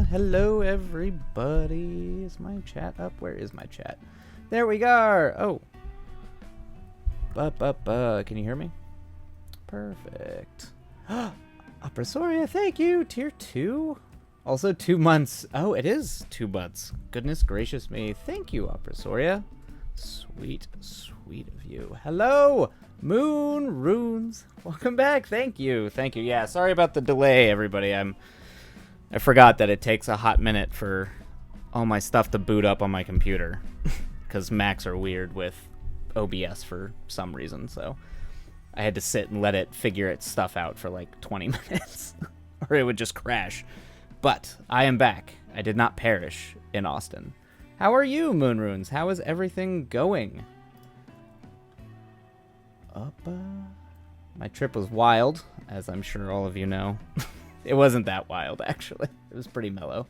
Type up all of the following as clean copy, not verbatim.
Hello, everybody. Is my chat up? Where is my chat? There we go. Oh. Can you hear me? Perfect. Opresoria, thank you. Tier 2? Also 2 months. Oh, it is 2 months. Goodness gracious me. Thank you, Opresoria. Sweet, sweet of you. Hello, Moon Runes. Welcome back. Thank you. Thank you. Yeah, sorry about the delay, everybody. I forgot that it takes a hot minute for all my stuff to boot up on my computer because Macs are weird with OBS for some reason, so I had to sit and let it figure its stuff out for like 20 minutes or it would just crash. But I am back. I did not perish in Austin. How are you, Moon Runes? How is everything going? My trip was wild, as I'm sure all of you know. It wasn't that wild, actually. It was pretty mellow.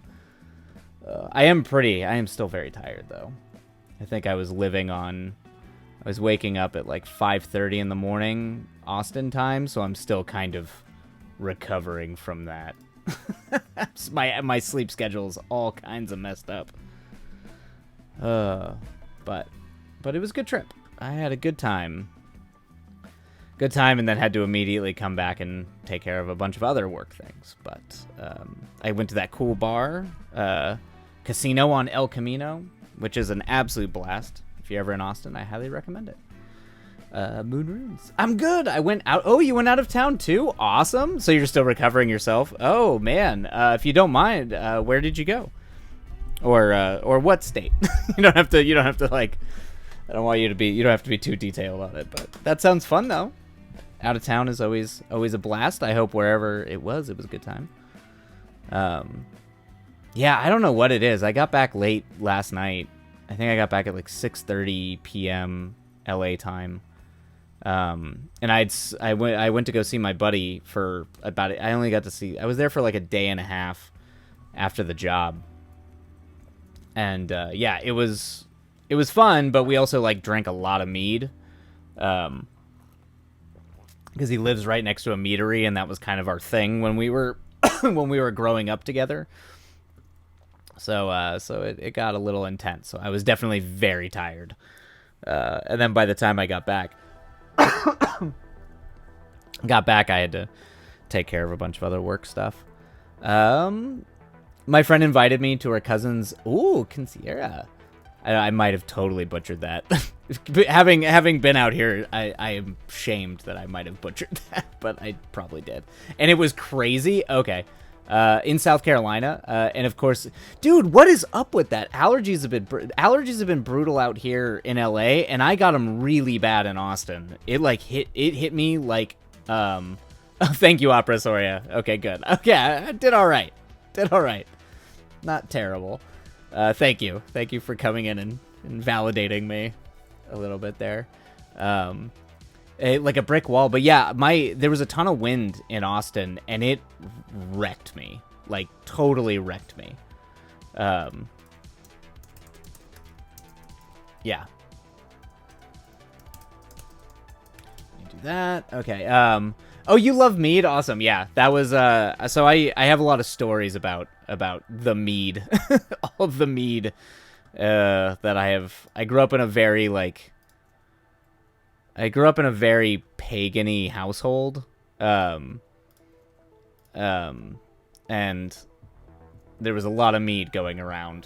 I am still very tired, though. I think I was waking up at like 5:30 in the morning, Austin time, so I'm still kind of recovering from that. My sleep schedule's all kinds of messed up. But it was a good trip. I had a good time. Good time, and then had to immediately come back and take care of a bunch of other work things. But I went to that cool bar, casino on El Camino, which is an absolute blast. If you're ever in Austin, I highly recommend it. Moon Runes. I'm good. I went out. Oh, you went out of town too? Awesome. So you're still recovering yourself? Oh man. If you don't mind, where did you go? Or what state? You don't have to like. I don't want you to be. You don't have to be too detailed on it. But that sounds fun though. Out of town is always a blast. I hope wherever it was a good time. Yeah, I don't know what it is. I got back late last night. I think I got back at like 6:30 p.m. LA time. And I went to go see my buddy for about. I only got to see. I was there for like a day and a half after the job. And yeah, it was fun, but we also like drank a lot of mead. Because he lives right next to a meadery, and that was kind of our thing when we were growing up together. So it got a little intense. So I was definitely very tired. And then by the time I got back, I had to take care of a bunch of other work stuff. My friend invited me to her cousin's. Ooh, Quinceañera. I might have totally butchered that. having been out here, I am shamed that I might have butchered that, but I probably did. And it was crazy. Okay. In South Carolina, and of course, dude, what is up with that? Allergies have been brutal out here in LA, and I got them really bad in Austin. It hit me like oh, thank you, Opera Soria. Okay, good. Okay, I did all right. Not terrible. Thank you for coming in and validating me a little bit there. Like a brick wall, but yeah, there was a ton of wind in Austin, and it wrecked me, like totally wrecked me. Yeah. You do that. Okay. Oh, you love mead? Awesome. Yeah, that was so I have a lot of stories about the mead, all of the mead that I have. I grew up in a very pagan-y household, and there was a lot of mead going around.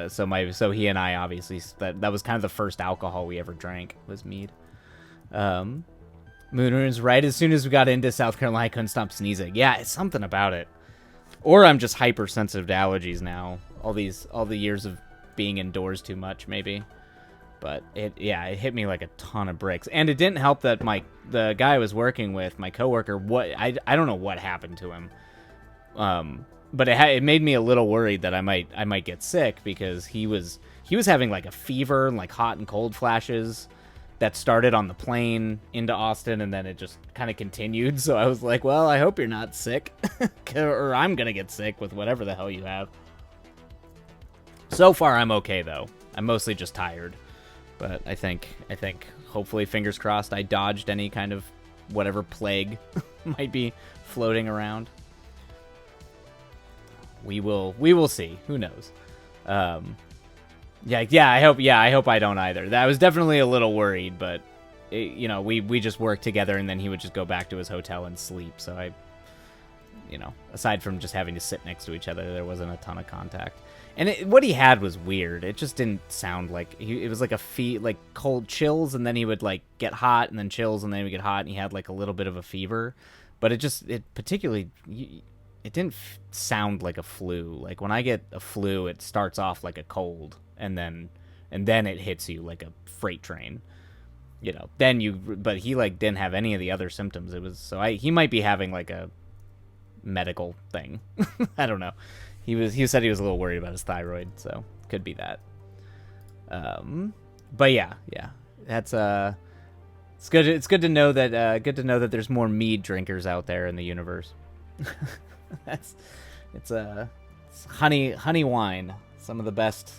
So he and I obviously that was kind of the first alcohol we ever drank was mead. Moon Runes, right as soon as we got into South Carolina, I couldn't stop sneezing. Yeah, it's something about it. Or I'm just hypersensitive to allergies now. All the years of being indoors too much, maybe. But it hit me like a ton of bricks. And it didn't help that the guy I was working with, my coworker, I don't know what happened to him. But it made me a little worried that I might get sick, because he was having like a fever and like hot and cold flashes that started on the plane into Austin, and then it just kind of continued. So I was like, well, I hope you're not sick, or I'm gonna get sick with whatever the hell you have. So far, I'm okay though. I'm mostly just tired, but I think hopefully, fingers crossed, I dodged any kind of whatever plague might be floating around. We will see. Who knows? Yeah. I hope I don't either. I was definitely a little worried, but we just worked together, and then he would just go back to his hotel and sleep. So aside from just having to sit next to each other, there wasn't a ton of contact. And what he had was weird. It just didn't sound like it was like like cold chills, and then he would like get hot, and then chills, and then he would get hot, and he had like a little bit of a fever. But it didn't sound like a flu. Like when I get a flu, it starts off like a cold, and then it hits you like a freight train. But he like didn't have any of the other symptoms. It was he might be having like a medical thing. I don't know. He said he was a little worried about his thyroid, so could be that. But yeah, that's it's good. It's good to know that there's more mead drinkers out there in the universe. It's honey wine, some of the best,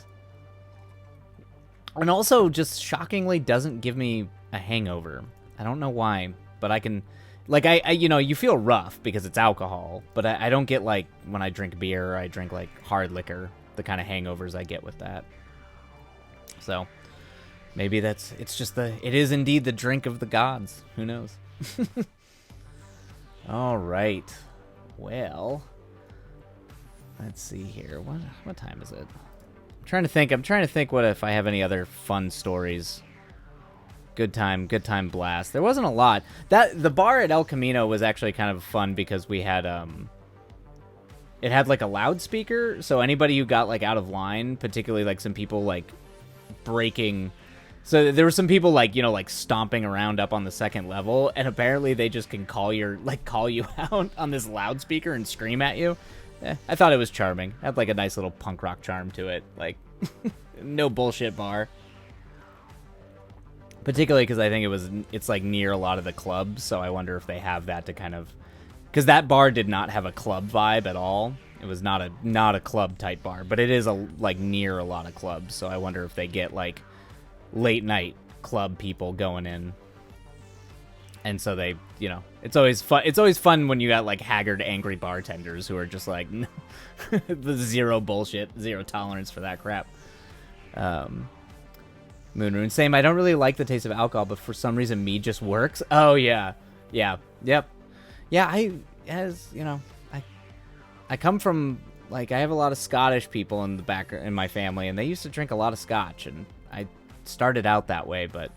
and also just shockingly doesn't give me a hangover. I don't know why, but I can. Like, you feel rough because it's alcohol, but I don't get, like, when I drink beer or I drink, like, hard liquor, the kind of hangovers I get with that. So maybe it's just it is indeed the drink of the gods. Who knows? All right. Well, let's see here. What time is it? I'm trying to think what if I have any other fun stories. Good time blast. There wasn't a lot. The bar at El Camino was actually kind of fun because we had it had like a loudspeaker, so anybody who got like out of line, particularly like some people like breaking. So there were some people like, you know, like stomping around up on the second level, and apparently they just can call you out on this loudspeaker and scream at you. I thought it was charming. It had like a nice little punk rock charm to it. Like no bullshit bar. Particularly because I think it's like near a lot of the clubs, so I wonder if they have that to kind of, because that bar did not have a club vibe at all. It was not a club type bar, but it is like near a lot of clubs, so I wonder if they get like late night club people going in, and so they, you know, it's always fun when you got like haggard, angry bartenders who are just like the zero bullshit, zero tolerance for that crap. Moonrune, same. I don't really like the taste of alcohol, but for some reason mead just works. Oh yeah, yep, yeah. I come from, like, I have a lot of Scottish people in the back in my family, and they used to drink a lot of scotch, and I started out that way, but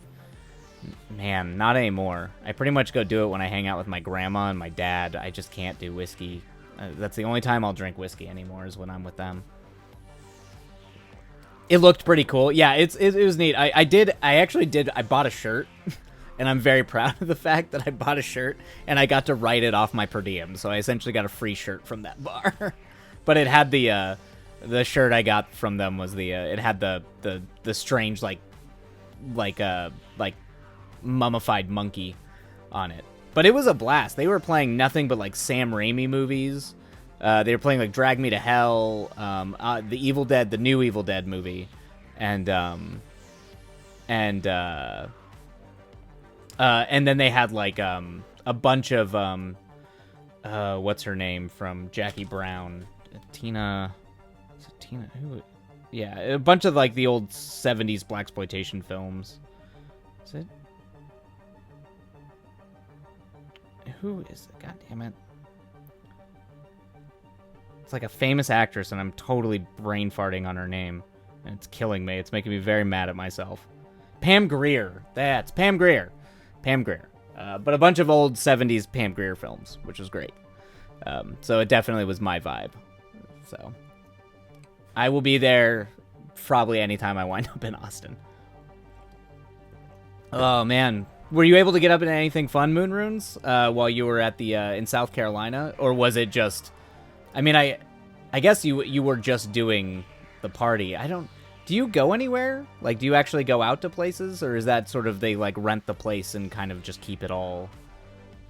man, not anymore. I pretty much go do it when I hang out with my grandma and my dad. I just can't do whiskey. That's the only time I'll drink whiskey anymore, is when I'm with them. It looked pretty cool. Yeah, it was neat. I bought a shirt, and I'm very proud of the fact that I bought a shirt, and I got to write it off my per diem, so I essentially got a free shirt from that bar. But it had the shirt I got from them was it had the strange like mummified monkey on it. But it was a blast. They were playing nothing but like Sam Raimi movies. They were playing like Drag Me to Hell, the Evil Dead, the new Evil Dead movie, and then they had like a bunch of what's her name from Jackie Brown, Tina. Is it Tina? Who? Yeah, a bunch of like the old '70s blaxploitation films. Is it? Who is it? God damn it. It's like a famous actress, and I'm totally brain farting on her name, and it's killing me. It's making me very mad at myself. Pam Grier. That's Pam Grier. But a bunch of old 70s Pam Grier films, which was great. So it definitely was my vibe. So I will be there probably anytime I wind up in Austin. Oh, man. Were you able to get up into anything fun, Moonrunes, while you were at the in South Carolina? Or was it just... I mean, I guess you were just doing the party. Do you go anywhere? Like, do you actually go out to places? Or is that sort of they, like, rent the place and kind of just keep it all...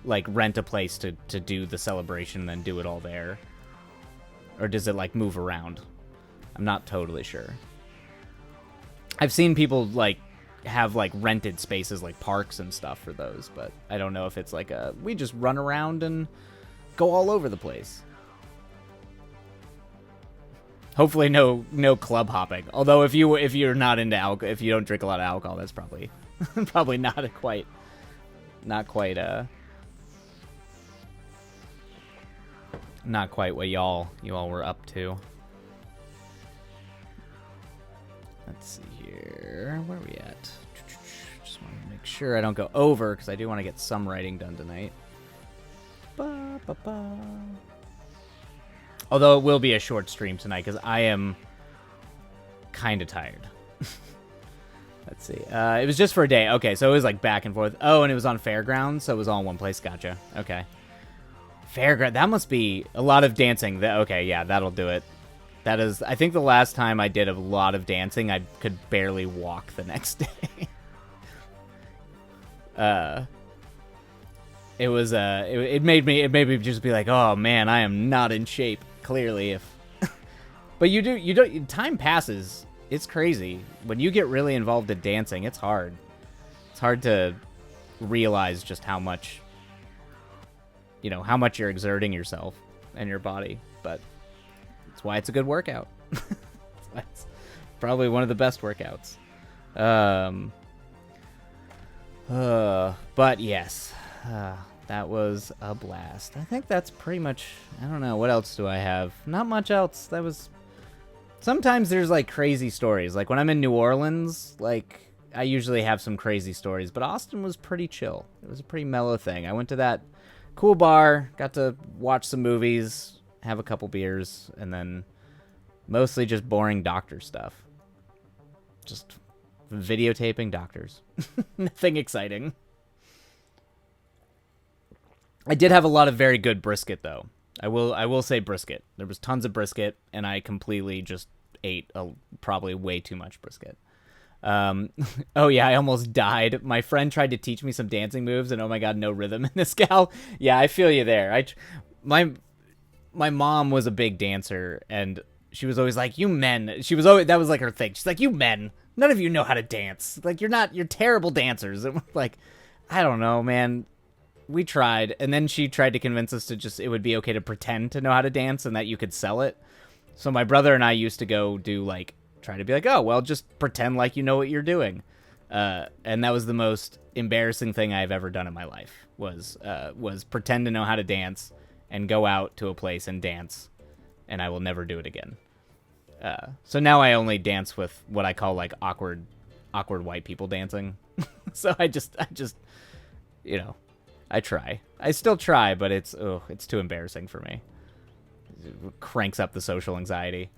Like, rent a place to do the celebration and then do it all there? Or does it, like, move around? I'm not totally sure. I've seen people, like, have, like, rented spaces, like parks and stuff for those. But I don't know if it's, like, we just run around and go all over the place. Hopefully no club hopping. Although if you're not into alcohol, if you don't drink a lot of alcohol, that's probably not quite what y'all were up to. Let's see here. Where are we at? Just want to make sure I don't go over, because I do want to get some writing done tonight. Ba-ba-ba. Although it will be a short stream tonight, because I am kind of tired. Let's see. It was just for a day. Okay, so it was like back and forth. Oh, and it was on Fairgrounds, so it was all in one place. Gotcha. Okay. Fairground. That must be a lot of dancing. Okay, yeah, that'll do it. That is, I think the last time I did a lot of dancing, I could barely walk the next day. It was it made me just be like, oh man, I am not in shape. Clearly, but you don't. Time passes. It's crazy when you get really involved in dancing. It's hard. It's hard to realize just how much you're exerting yourself and your body. But that's why it's a good workout. It's probably one of the best workouts. Um, but yes, that was a blast. I think that's pretty much, I don't know, what else do I have? Not much else. That was, sometimes there's like crazy stories. Like when I'm in New Orleans, like I usually have some crazy stories, but Austin was pretty chill. It was a pretty mellow thing. I went to that cool bar, got to watch some movies, have a couple beers, and then mostly just boring doctor stuff. Just videotaping doctors. Nothing exciting. I did have a lot of very good brisket, though. I will say brisket. There was tons of brisket, and I completely just ate probably way too much brisket. Oh yeah, I almost died. My friend tried to teach me some dancing moves, and oh my god, no rhythm in this gal. Yeah, I feel you there. My mom was a big dancer, and she was always like, "You men." She was always, that was like her thing. She's like, "You men, none of you know how to dance. Like you're terrible dancers." And we're like, I don't know, man. We tried, and then she tried to convince us to just, it would be okay to pretend to know how to dance and that you could sell it. So my brother and I used to go do like, try to be like, oh, well, just pretend like you know what you're doing. And that was the most embarrassing thing I've ever done in my life, was pretend to know how to dance and go out to a place and dance, and I will never do it again. So now I only dance with what I call like awkward white people dancing. So I just, you know, I try. I still try, but it's too embarrassing for me. It cranks up the social anxiety.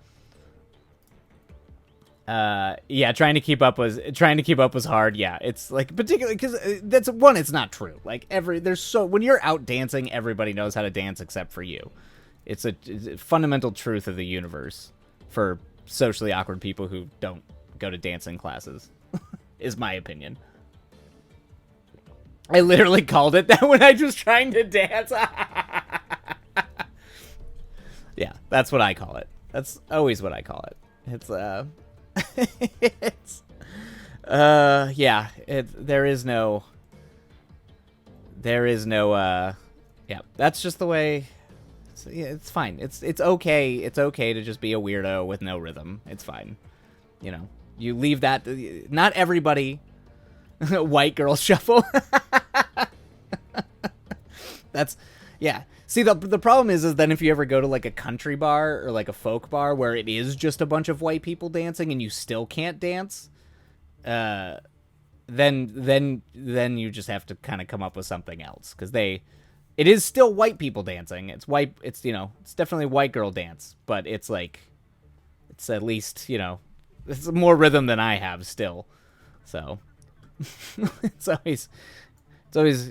Yeah, trying to keep up was hard. Yeah, it's like, particularly because that's one, it's not true. Like when you're out dancing, everybody knows how to dance except for you. It's a fundamental truth of the universe for socially awkward people who don't go to dancing classes, is my opinion. I literally called it that when I was trying to dance. Yeah, that's what I call it. That's always what I call it. It's it's yeah, there is no yeah, that's just the way. It's fine. It's okay. It's okay to just be a weirdo with no rhythm. It's fine. You know, you leave that. Not everybody. White girl shuffle. That's, yeah. See, the problem is then if you ever go to like a country bar or like a folk bar where it is just a bunch of white people dancing and you still can't dance, then you just have to kind of come up with something else, because it is still white people dancing. It's white. It's, you know, it's definitely white girl dance, but it's like, it's at least, you know, it's more rhythm than I have still. So it's always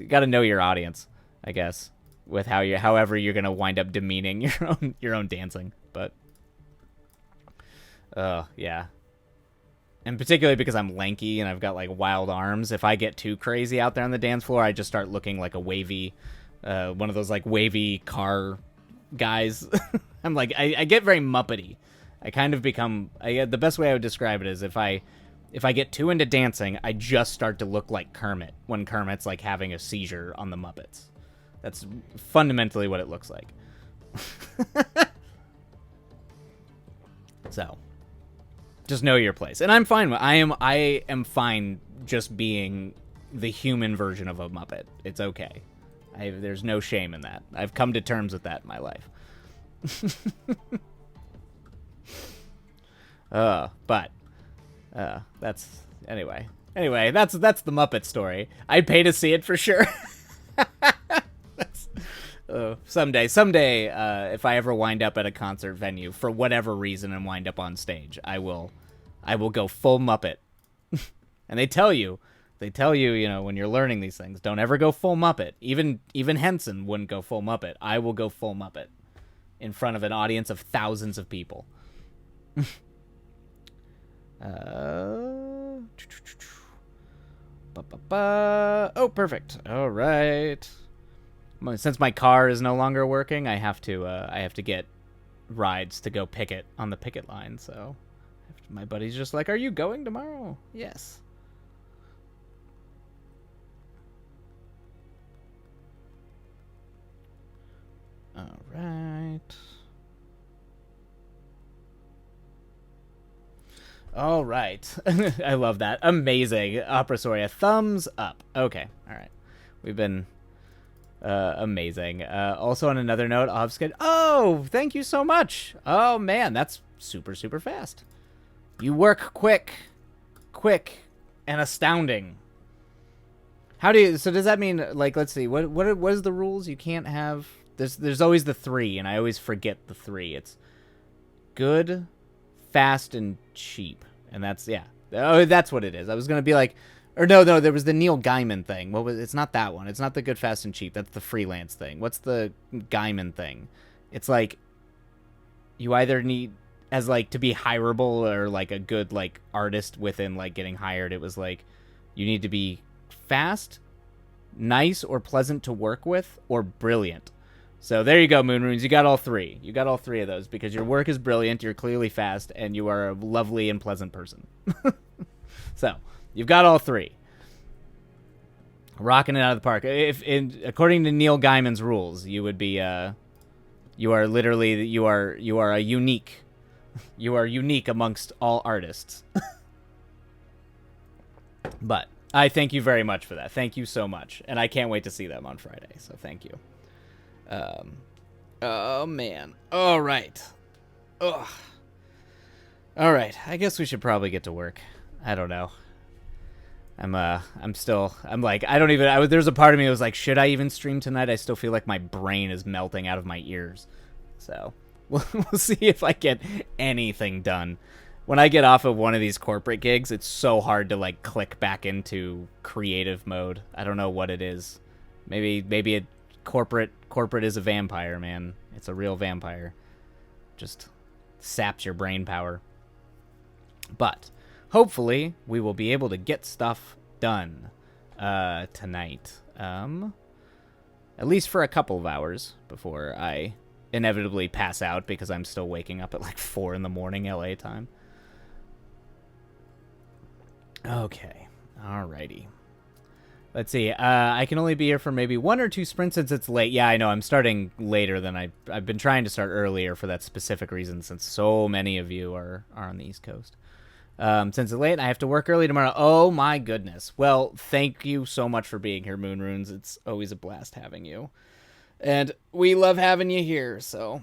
got to know your audience, I guess, with however you're gonna wind up demeaning your own dancing. But yeah, and particularly because I'm lanky and I've got like wild arms, if I get too crazy out there on the dance floor, I just start looking like a wavy, one of those like wavy car guys. I'm like, I get very Muppety. I kind of become, the best way I would describe it is if I get too into dancing, I just start to look like Kermit when Kermit's like having a seizure on the Muppets. That's fundamentally what it looks like. So, just know your place, and I'm fine. I am fine just being the human version of a Muppet. It's okay. There's no shame in that. I've come to terms with that in my life. But that's anyway. Anyway, that's the Muppet story. I'd pay to see it for sure. Someday, if I ever wind up at a concert venue for whatever reason and wind up on stage, I will go full Muppet. And they tell you, you know, when you're learning these things, don't ever go full Muppet. Even Henson wouldn't go full Muppet. I will go full Muppet in front of an audience of thousands of people. Oh, perfect. All right. Since my car is no longer working, I have to get rides to go picket on the picket line. So my buddy's just like, "Are you going tomorrow?" Yes. All right. All right. I love that. Amazing. Oprah, thumbs up. Okay. All right. We've been amazing. Also, on another note, Obskid. Oh, thank you so much. Oh, man. That's super, super fast. You work quick, and astounding. How do you? So does that mean, like, let's see, what is the rules? You can't have. There's always the 3, and I always forget the 3. It's good, fast, and cheap, and that's that's what it is. I was gonna be like, or no, there was the Neil Gaiman thing. What was? It's not that one. It's not the good, fast, and cheap. That's the freelance thing. What's the Gaiman thing? It's like you either need as like to be hireable or like a good like artist within like getting hired. It was like you need to be fast, nice, or pleasant to work with, or brilliant. So there you go, Moonrunes. You got all 3. You got all 3 of those because your work is brilliant, you're clearly fast, and you are a lovely and pleasant person. So you've got all 3. Rocking it out of the park. According to Neil Gaiman's rules, you would be you are a unique. You are unique amongst all artists. But I thank you very much for that. Thank you so much. And I can't wait to see them on Friday. So thank you. Oh man. All right. Ugh. All right. I guess we should probably get to work. I don't know. I'm like, I don't even, there's a part of me that was like, should I even stream tonight? I still feel like my brain is melting out of my ears. So we'll see if I get anything done. When I get off of one of these corporate gigs, it's so hard to like click back into creative mode. I don't know what it is. Maybe a corporate is a vampire, man. It's a real vampire. Just saps your brain power. But hopefully we will be able to get stuff done tonight. At least for a couple of hours before I inevitably pass out because I'm still waking up at like 4 in the morning LA time. Okay. Alrighty. Let's see. I can only be here for maybe 1 or 2 sprints since it's late. Yeah, I know. I'm starting later than I've been trying to start earlier for that specific reason since so many of you are on the East Coast. Since it's late, I have to work early tomorrow. Oh, my goodness. Well, thank you so much for being here, Moonrunes. It's always a blast having you. And we love having you here, so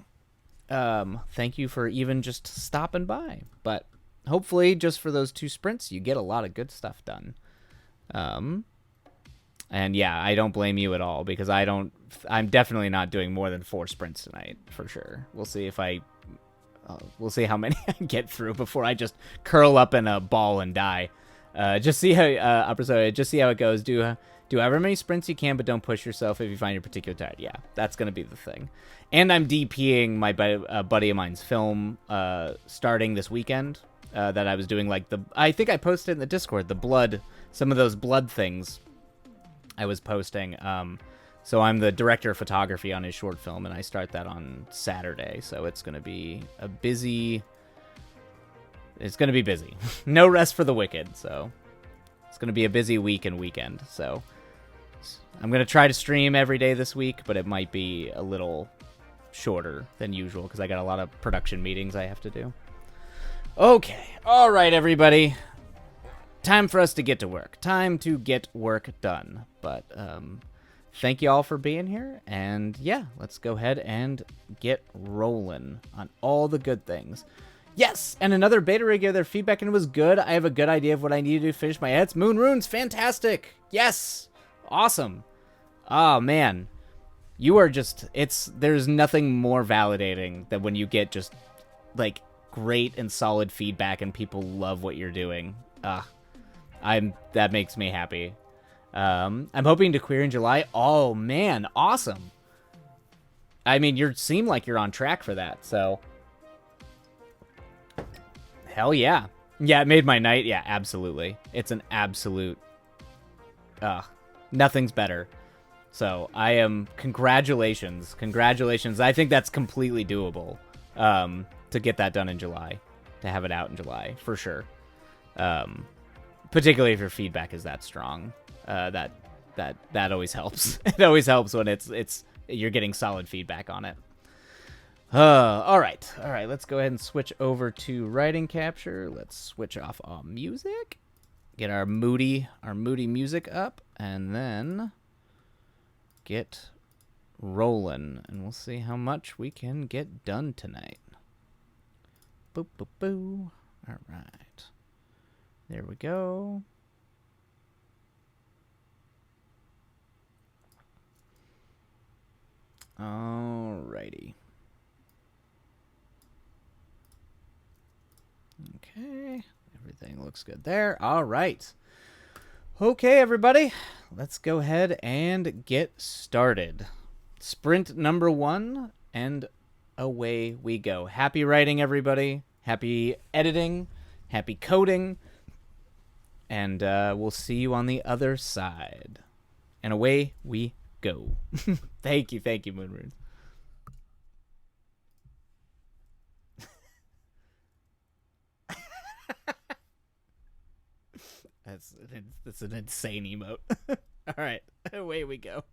thank you for even just stopping by. But hopefully, just for those 2 sprints, you get a lot of good stuff done. And yeah, I don't blame you at all because I'm definitely not doing more than 4 sprints tonight, for sure. We'll see if we'll see how many I get through before I just curl up in a ball and die. Just see how just see how it goes. Do however many sprints you can, but don't push yourself if you find you're particularly tired. Yeah, that's gonna be the thing. And I'm DPing my buddy of mine's film starting this weekend. That I was doing like I think I posted in the Discord some of those blood things I was posting. So I'm the director of photography on his short film, and I start that on Saturday. So it's going to be it's going to be busy. No rest for the wicked. So it's going to be a busy week and weekend. So I'm going to try to stream every day this week, but it might be a little shorter than usual because I got a lot of production meetings I have to do. Okay. All right, everybody. Time for us to get to work. Time to get work done. But thank you all for being here. And yeah, let's go ahead and get rolling on all the good things. Yes, and another beta rig gave their feedback and it was good. I have a good idea of what I need to do to finish my edits. Moonrunes, fantastic. Yes. Awesome. Oh, man. You are just, there's nothing more validating than when you get just like great and solid feedback and people love what you're doing. That makes me happy. I'm hoping to clear in July. Oh man, awesome. I mean, you seem like you're on track for that, so hell yeah. Yeah, it made my night. Yeah, absolutely. It's an absolute nothing's better. So I am congratulations. I think that's completely doable. To get that done in July, to have it out in July for sure. Particularly if your feedback is that strong, that always helps. It always helps when it's you're getting solid feedback on it. All right. All right. Let's go ahead and switch over to writing capture. Let's switch off all music. Get our moody music up, and then get rolling, and we'll see how much we can get done tonight. Boop, boop, boo. All right. There we go. Alrighty. Okay. Everything looks good there. All right. Okay, everybody. Let's go ahead and get started. Sprint number 1, and away we go. Happy writing, everybody. Happy editing. Happy coding. And we'll see you on the other side. And away we go. Thank you, Moonroon. That's an insane emote. All right, away we go.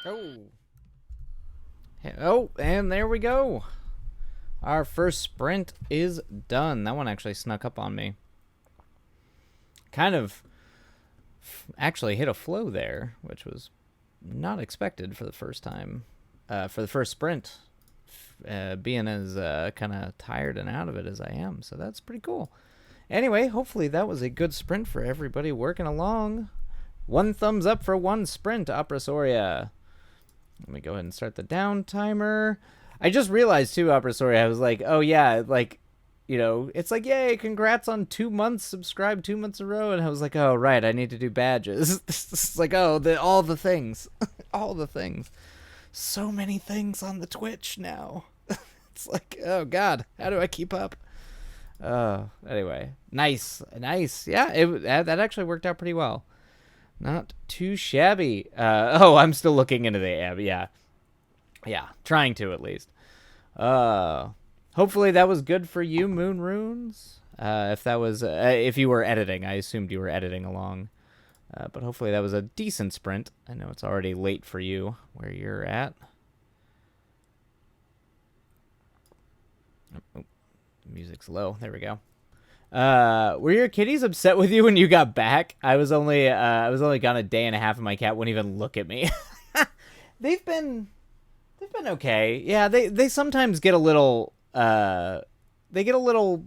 Oh. Oh, and there we go. Our first sprint is done. That one actually snuck up on me. Kind of actually hit a flow there, which was not expected for the first time. For the first sprint, being as kind of tired and out of it as I am. So that's pretty cool. Anyway, hopefully that was a good sprint for everybody working along. 1 thumbs up for 1 sprint, Oprasoria. Let me go ahead and start the down timer. I just realized too, Oprasoria, I was like, oh yeah, like, you know, it's like, yay, congrats on 2 months, subscribe 2 months in a row. And I was like, oh, right, I need to do badges. It's like, oh, all the things. All the things. So many things on the Twitch now. It's like, oh, God, how do I keep up? Anyway, nice. Yeah, that actually worked out pretty well. Not too shabby. I'm still looking into the app. Yeah, trying to at least. Hopefully that was good for you, Moon Runes. If you were editing, I assumed you were editing along. But hopefully that was a decent sprint. I know it's already late for you where you're at. Oh, the music's low. There we go. Were your kitties upset with you when you got back? I was only gone a day and a half, and my cat wouldn't even look at me. They've been okay. Yeah, they sometimes get a little they get a little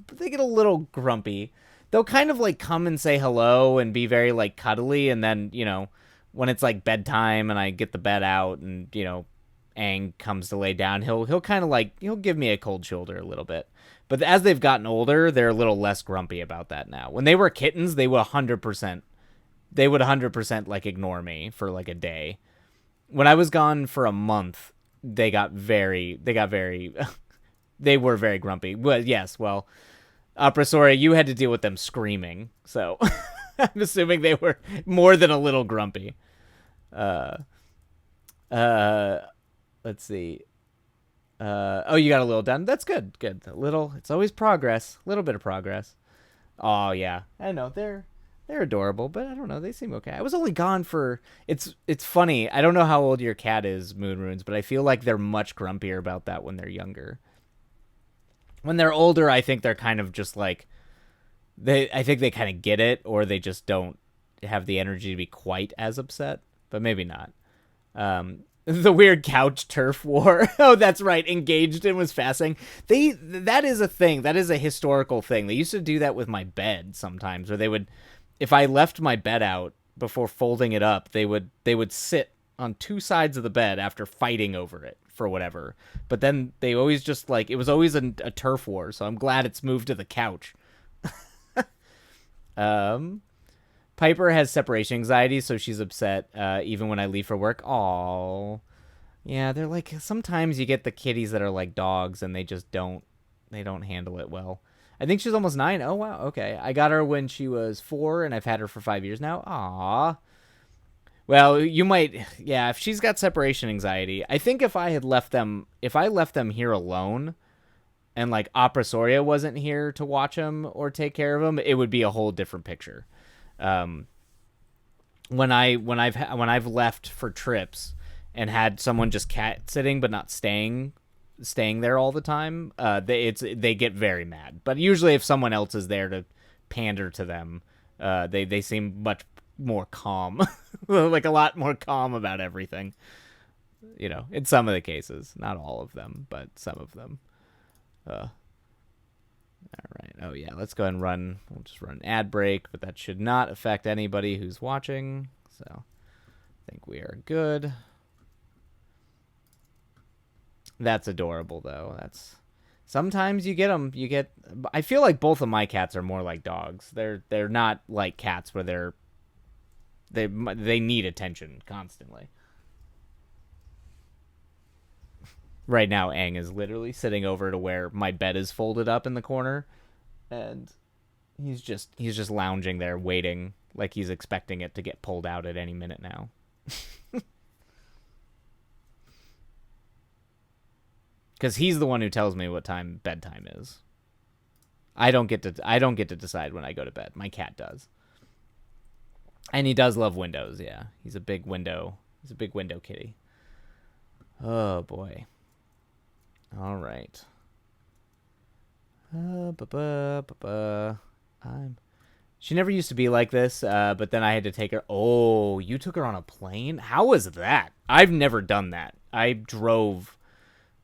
grumpy. They'll kind of like come and say hello and be very like cuddly, and then, you know, when it's like bedtime and I get the bed out and, you know, Aang comes to lay down, he'll kind of like, he'll give me a cold shoulder a little bit. But as they've gotten older, they're a little less grumpy about that now. When they were kittens, they would 100% like ignore me for like a day. When I was gone for a month, they got very they were very grumpy. Well, yes, well, Oprasoria, you had to deal with them screaming, so I'm assuming they were more than a little grumpy. Let's see. Oh, you got a little done. That's good. Good. A little. It's always progress. A little bit of progress. Oh yeah, I know they're adorable, but I don't know. They seem okay. I was only gone for. It's funny. I don't know how old your cat is, Moon Runes, but I feel like they're much grumpier about that when they're younger. When they're older, I think they're kind of just like I think they kind of get it, or they just don't have the energy to be quite as upset. But maybe not. The weird couch turf war. Oh, that's right. Engaged and was fasting. That is a thing. That is a historical thing. They used to do that with my bed sometimes, where they would, if I left my bed out before folding it up, they would sit on 2 sides of the bed after fighting over it for whatever. But then they always just like, it was always a turf war. So I'm glad it's moved to the couch. Piper has separation anxiety, so she's upset even when I leave for work. Aww. Yeah, they're like, sometimes you get the kitties that are like dogs and they just don't handle it well. I think she's almost 9. Oh, wow. Okay. I got her when she was 4, and I've had her for 5 years now. Aww. Well, you might, yeah, if she's got separation anxiety, I think if I left them here alone, and like Oprasoria wasn't here to watch them or take care of them, it would be a whole different picture. When I've left for trips and had someone just cat sitting but not staying there all the time, they get very mad. But usually if someone else is there to pander to them, they seem much more calm, like a lot more calm about everything. You know, in some of the cases, not all of them, but some of them. All right. Oh, yeah. Let's go ahead and run. We'll just run an ad break, but that should not affect anybody who's watching. So I think we are good. That's adorable, though. Sometimes you get them. I feel like both of my cats are more like dogs. They're not like cats where they need attention constantly. Right now, Aang is literally sitting over to where my bed is folded up in the corner, and he's just lounging there, waiting, like he's expecting it to get pulled out at any minute now. Because he's the one who tells me what time bedtime is. I don't get to decide when I go to bed. My cat does, and he does love windows. Yeah, he's a big window kitty. Oh boy. All right. I'm. She never used to be like this, but then I had to take her. Oh, you took her on a plane? How was that? I've never done that. I drove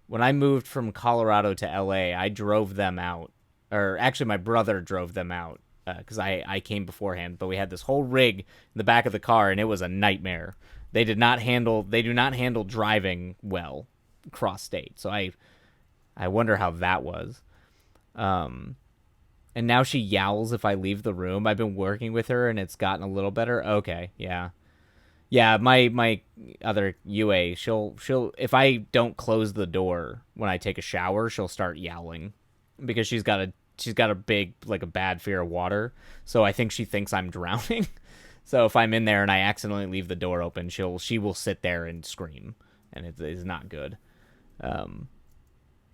when I moved from Colorado to LA. I drove them out, or actually, my brother drove them out because I came beforehand. But we had this whole rig in the back of the car, and it was a nightmare. They do not handle driving well cross state. So I wonder how that was. Um, and now she yowls if I leave the room. I've been working with her and it's gotten a little better. Okay, yeah. Yeah, my other UA, she'll if I don't close the door when I take a shower, she'll start yowling because she's got a big like a bad fear of water. So I think she thinks I'm drowning. So if I'm in there and I accidentally leave the door open, she will sit there and scream, and it is not good. Um,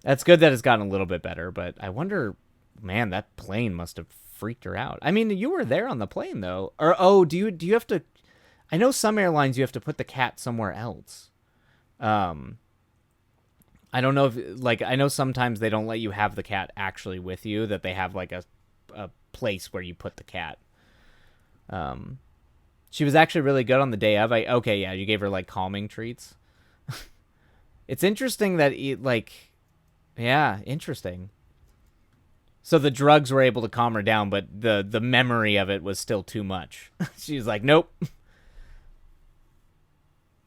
that's good that it's gotten a little bit better, but I wonder, man, that plane must have freaked her out. I mean, you were there on the plane though, or oh, do you have to? I know some airlines you have to put the cat somewhere else. Um, I don't know if like I know sometimes they don't let you have the cat actually with you. That they have like a place where you put the cat. Um, she was actually really good on the day of. Okay, yeah, you gave her like calming treats. It's interesting that yeah, interesting. So the drugs were able to calm her down, but the memory of it was still too much. She was like, nope.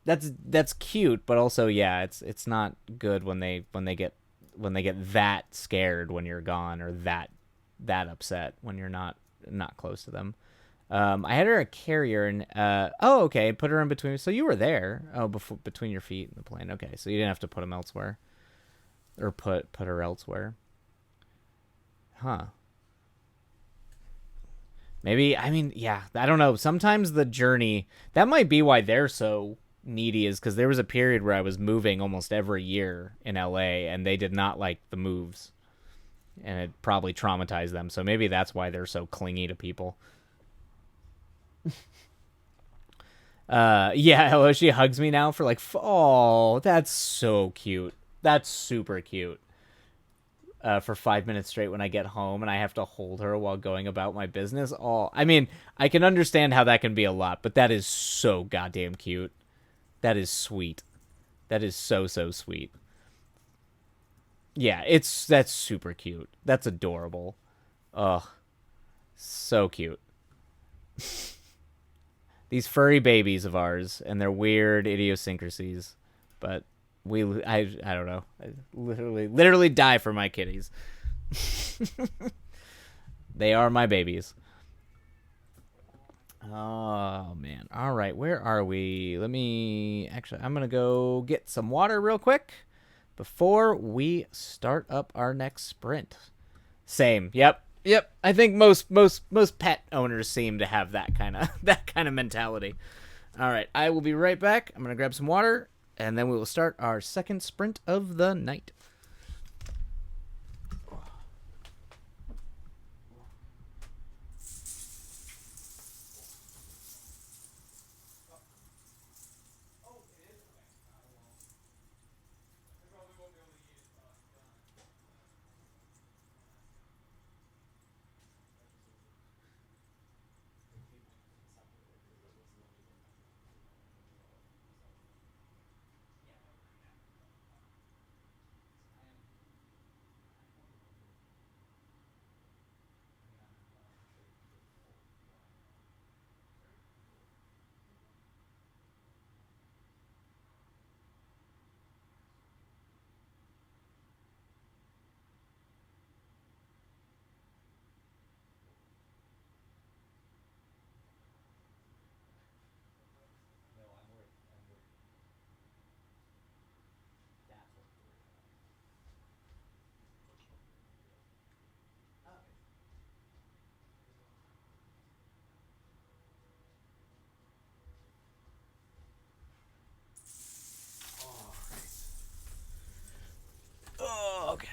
That's cute, but also yeah, it's not good when they get that scared when you're gone or that upset when you're not close to them. I had her a carrier and oh okay, put her in between. So you were there. Oh, between your feet in the plane. Okay, so you didn't have to put him elsewhere or put her elsewhere. Huh. Maybe, I mean, yeah, I don't know. Sometimes the journey, that might be why they're so needy, is because there was a period where I was moving almost every year in LA and they did not like the moves and it probably traumatized them. So maybe that's why they're so clingy to people. Yeah, hello, she hugs me now for like, oh, that's so cute. That's super cute. For 5 minutes straight when I get home and I have to hold her while going about my business. Oh, I mean, I can understand how that can be a lot, but that is so goddamn cute. That is sweet. That is so sweet. Yeah, that's super cute. That's adorable. Ugh, so cute. These furry babies of ours and their weird idiosyncrasies, but I don't know. I literally die for my kitties. They are my babies. Oh man. All right, where are we? I'm going to go get some water real quick before we start up our next sprint. Same. Yep. Yep. I think most pet owners seem to have that kind of that kind of mentality. All right, I will be right back. I'm going to grab some water and then we will start our second sprint of the night. Oh, okay.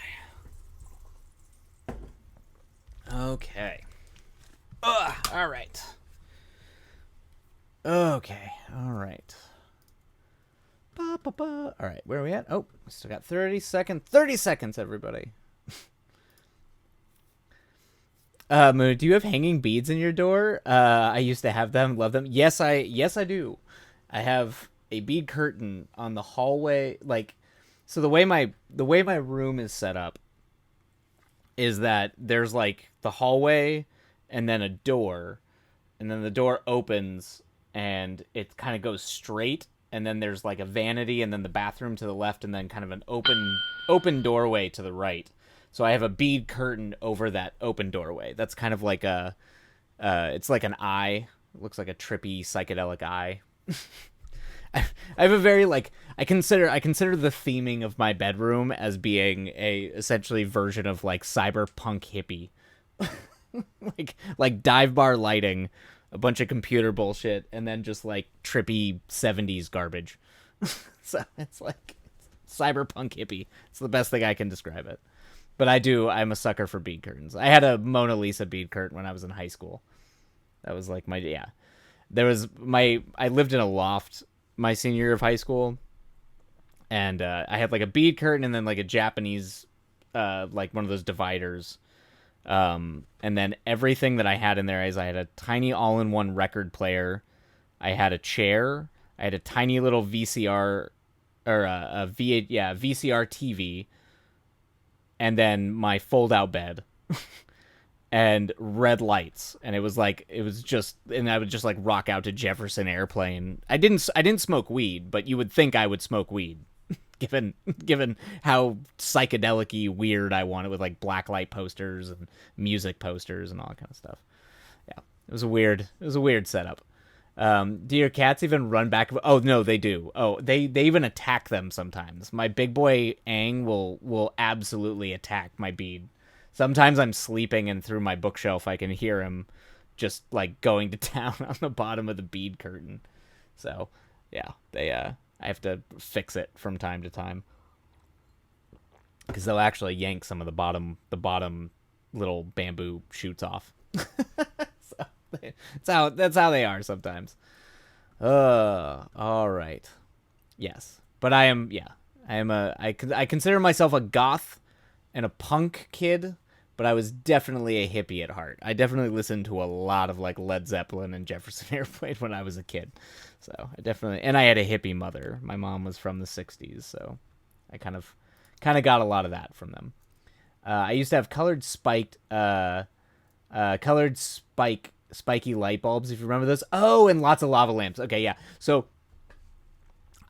Okay. All right. Okay. All right. All right, where are we at? Oh, we still got 30 seconds. 30 seconds, everybody. Moon, do you have hanging beads in your door? I used to have them, love them. Yes, I do. I have a bead curtain on the hallway. Like, so the way my room is set up is that there's like the hallway and then a door, and then the door opens and it kind of goes straight, and then there's like a vanity and then the bathroom to the left, and then kind of an open doorway to the right. So I have a bead curtain over that open doorway. That's kind of like it's like an eye. It looks like a trippy psychedelic eye. I have a very like I consider the theming of my bedroom as being a essentially version of like cyberpunk hippie. like dive bar lighting, a bunch of computer bullshit, and then just like trippy 70s garbage. So it's like cyberpunk hippie. It's the best thing I can describe it. But I'm a sucker for bead curtains. I had a Mona Lisa bead curtain when I was in high school. That was like I lived in a loft my senior year of high school, and I had like a bead curtain and then like a Japanese, like one of those dividers. And then everything that I had in there is I had a tiny all-in-one record player. I had a chair. I had a tiny little VCR or VCR TV. And then my fold-out bed. And red lights, and it was just, and I would just like rock out to Jefferson Airplane. I didn't smoke weed, but you would think I would smoke weed, given how psychedelic-y weird I wanted, with like blacklight posters and music posters and all that kind of stuff. Yeah, it was a weird setup. Do your cats even run back? Oh no, they do. Oh, they even attack them sometimes. My big boy Aang will absolutely attack my bead. Sometimes I'm sleeping, and through my bookshelf I can hear him just like going to town on the bottom of the bead curtain. So yeah, I have to fix it from time to time, because they'll actually yank some of the bottom little bamboo shoots off. So that's how they are sometimes. All right. Yes, but I consider myself a goth and a punk kid, but I was definitely a hippie at heart. I definitely listened to a lot of like Led Zeppelin and Jefferson Airplane when I was a kid. So and I had a hippie mother. My mom was from the 60s, so I kind of got a lot of that from them. I used to have spiky light bulbs, if you remember those. Oh, and lots of lava lamps. Okay, yeah. So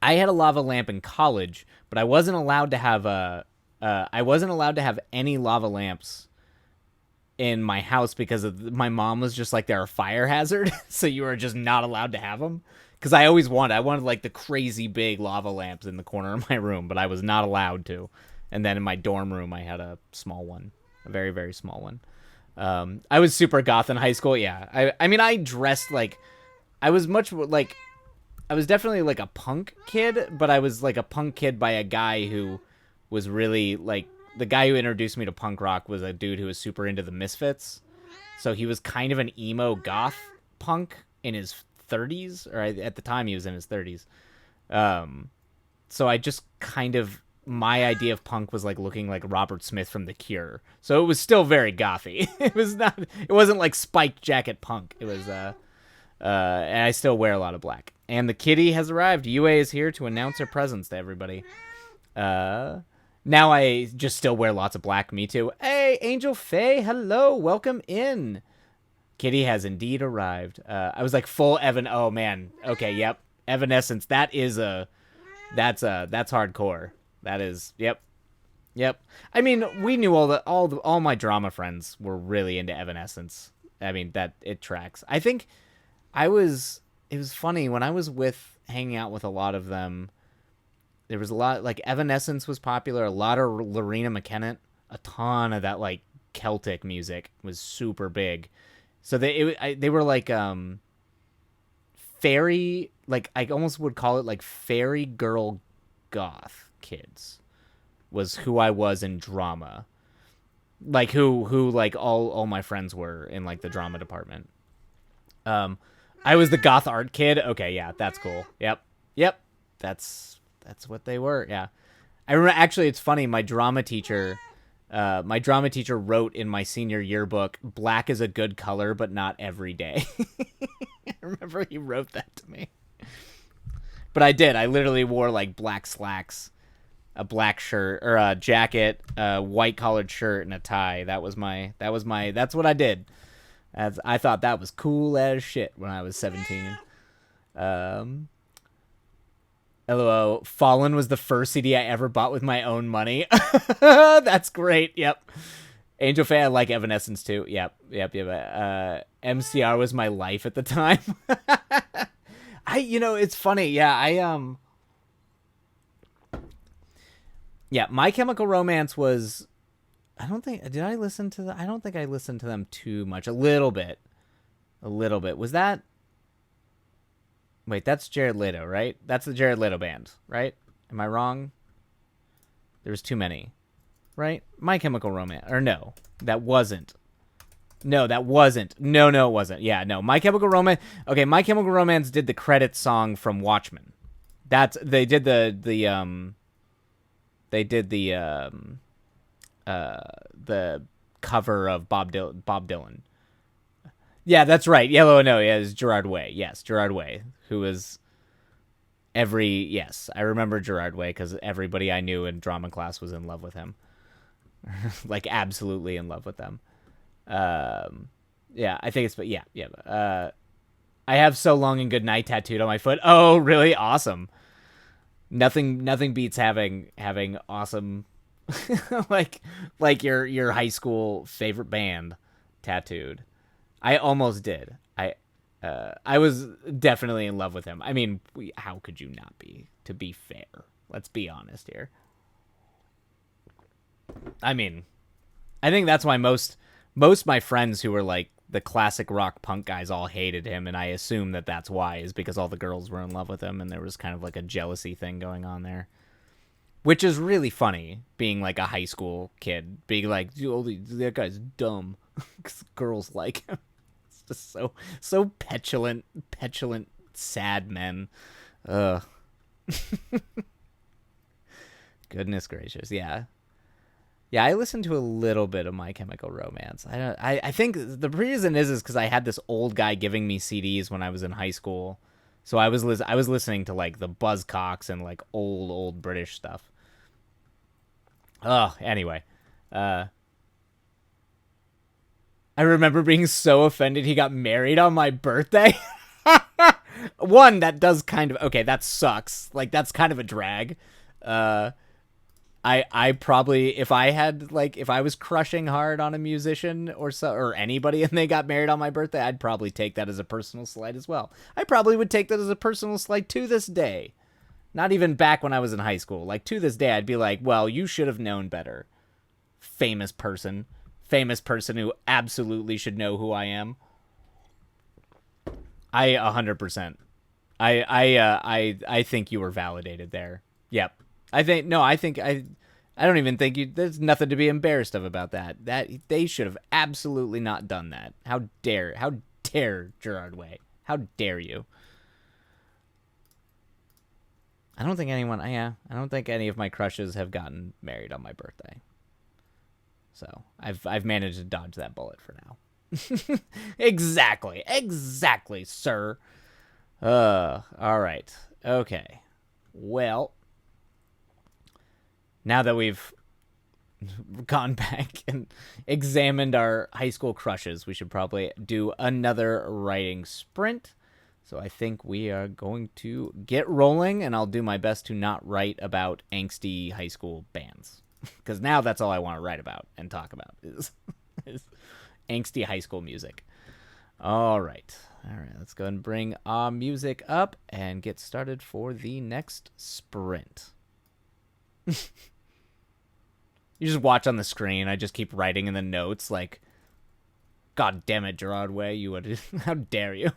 I had a lava lamp in college, but I wasn't allowed to have any lava lamps in my house because my mom was just like, they're a fire hazard. So you were just not allowed to have them. Because I wanted like the crazy big lava lamps in the corner of my room, but I was not allowed to. And then in my dorm room, I had a small one, a very, very small one. I was super goth in high school. Yeah. I mean, I dressed like, I was definitely like a punk kid, but I was like a punk kid by a guy who was really like, the guy who introduced me to punk rock was a dude who was super into the Misfits. So he was kind of an emo goth punk in his 30s, or at the time he was in his 30s. So I just my idea of punk was like looking like Robert Smith from The Cure. So it was still very gothy. It wasn't like spiked jacket punk. It was, and I still wear a lot of black. And the kitty has arrived. UA is here to announce her presence to everybody. Now I just still wear lots of black. Me too. Hey, Angel Faye, hello, welcome in. Kitty has indeed arrived. I was like full Evan. Oh man. Okay. Yep. Evanescence. That's hardcore. That is. Yep. I mean, we knew all my drama friends were really into Evanescence. I mean, that it tracks. I think it was funny when I was hanging out with a lot of them. There was a lot, like, Evanescence was popular, a lot of Lorena McKennitt, a ton of that, like, Celtic music was super big. So they were, like, fairy, like, I almost would call it, like, fairy girl goth kids was who I was in drama. Like, who like, all my friends were in, like, the drama department. I was the goth art kid. Okay, yeah, that's cool. Yep, that's That's what they were. Yeah. I remember, actually, it's funny. My drama teacher wrote in my senior yearbook, "Black is a good color, but not every day." I remember he wrote that to me. But I did. I literally wore like black slacks, a black shirt or a jacket, a white collared shirt, and a tie. That's what I did. I thought that was cool as shit when I was 17. LOL. Fallen was the first CD I ever bought with my own money. That's great. Yep. Angel Fan, I like Evanescence too. Yep. MCR was my life at the time. It's funny. Yeah, My Chemical Romance was, I don't think I listened to them too much. A little bit. Was that, wait, that's Jared Leto, right? That's the Jared Leto band, right? Am I wrong? There was too many, right? My Chemical Romance, or no, that wasn't. No, it wasn't. Yeah, no. My Chemical Romance. Okay, My Chemical Romance did the credits song from Watchmen. They did the cover of Bob Dylan. Yeah, that's right. Yellow No, yeah, it's Gerard Way. Yes, Gerard Way, who was yes, I remember Gerard Way because everybody I knew in drama class was in love with him. Like absolutely in love with them. I think it's, but yeah. I have So Long and Good Night tattooed on my foot. Oh, really? Awesome. Nothing beats having awesome, like your high school favorite band tattooed. I almost did. I was definitely in love with him. I mean, how could you not be, to be fair? Let's be honest here. I mean, I think that's why most of my friends who were like the classic rock punk guys all hated him, and I assume that's why, is because all the girls were in love with him, and there was kind of like a jealousy thing going on there. Which is really funny, being like a high school kid, being like, that guy's dumb, because girls like him. It's just so petulant, sad men. Ugh. Goodness gracious, yeah. Yeah, I listened to a little bit of My Chemical Romance. I think the reason is because I had this old guy giving me CDs when I was in high school, so I was listening to like the Buzzcocks and like old British stuff. Anyway, I remember being so offended he got married on my birthday. One, that does kind of, okay, that sucks. Like, that's kind of a drag. I probably, if I was crushing hard on a musician or anybody and they got married on my birthday, I'd probably take that as a personal slight as well. I probably would take that as a personal slight to this day. Not even back when I was in high school. Like, to this day, I'd be like, well, you should have known better. Famous person who absolutely should know who I am. I 100%. I think you were validated there. Yep. I don't even think there's nothing to be embarrassed of about that. That they should have absolutely not done that. How dare Gerard Way? How dare you? I don't think any of my crushes have gotten married on my birthday. So I've managed to dodge that bullet for now. Exactly, sir. All right. Okay. Well, now that we've gone back and examined our high school crushes, we should probably do another writing sprint. So I think we are going to get rolling, and I'll do my best to not write about angsty high school bands. Because now that's all I want to write about and talk about is angsty high school music. All right, let's go ahead and bring our music up and get started for the next sprint. You just watch on the screen. I just keep writing in the notes like, God damn it, Gerard Way, you would, how dare you?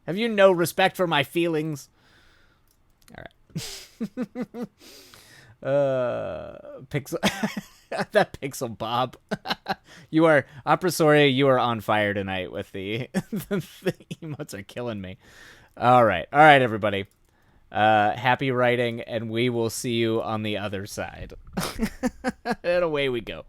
Have you no respect for my feelings? All right. Pixel, that Pixel Bob. You are, Opresoria, you are on fire tonight with the emotes are killing me. All right, everybody. Happy writing, and we will see you on the other side. And away we go.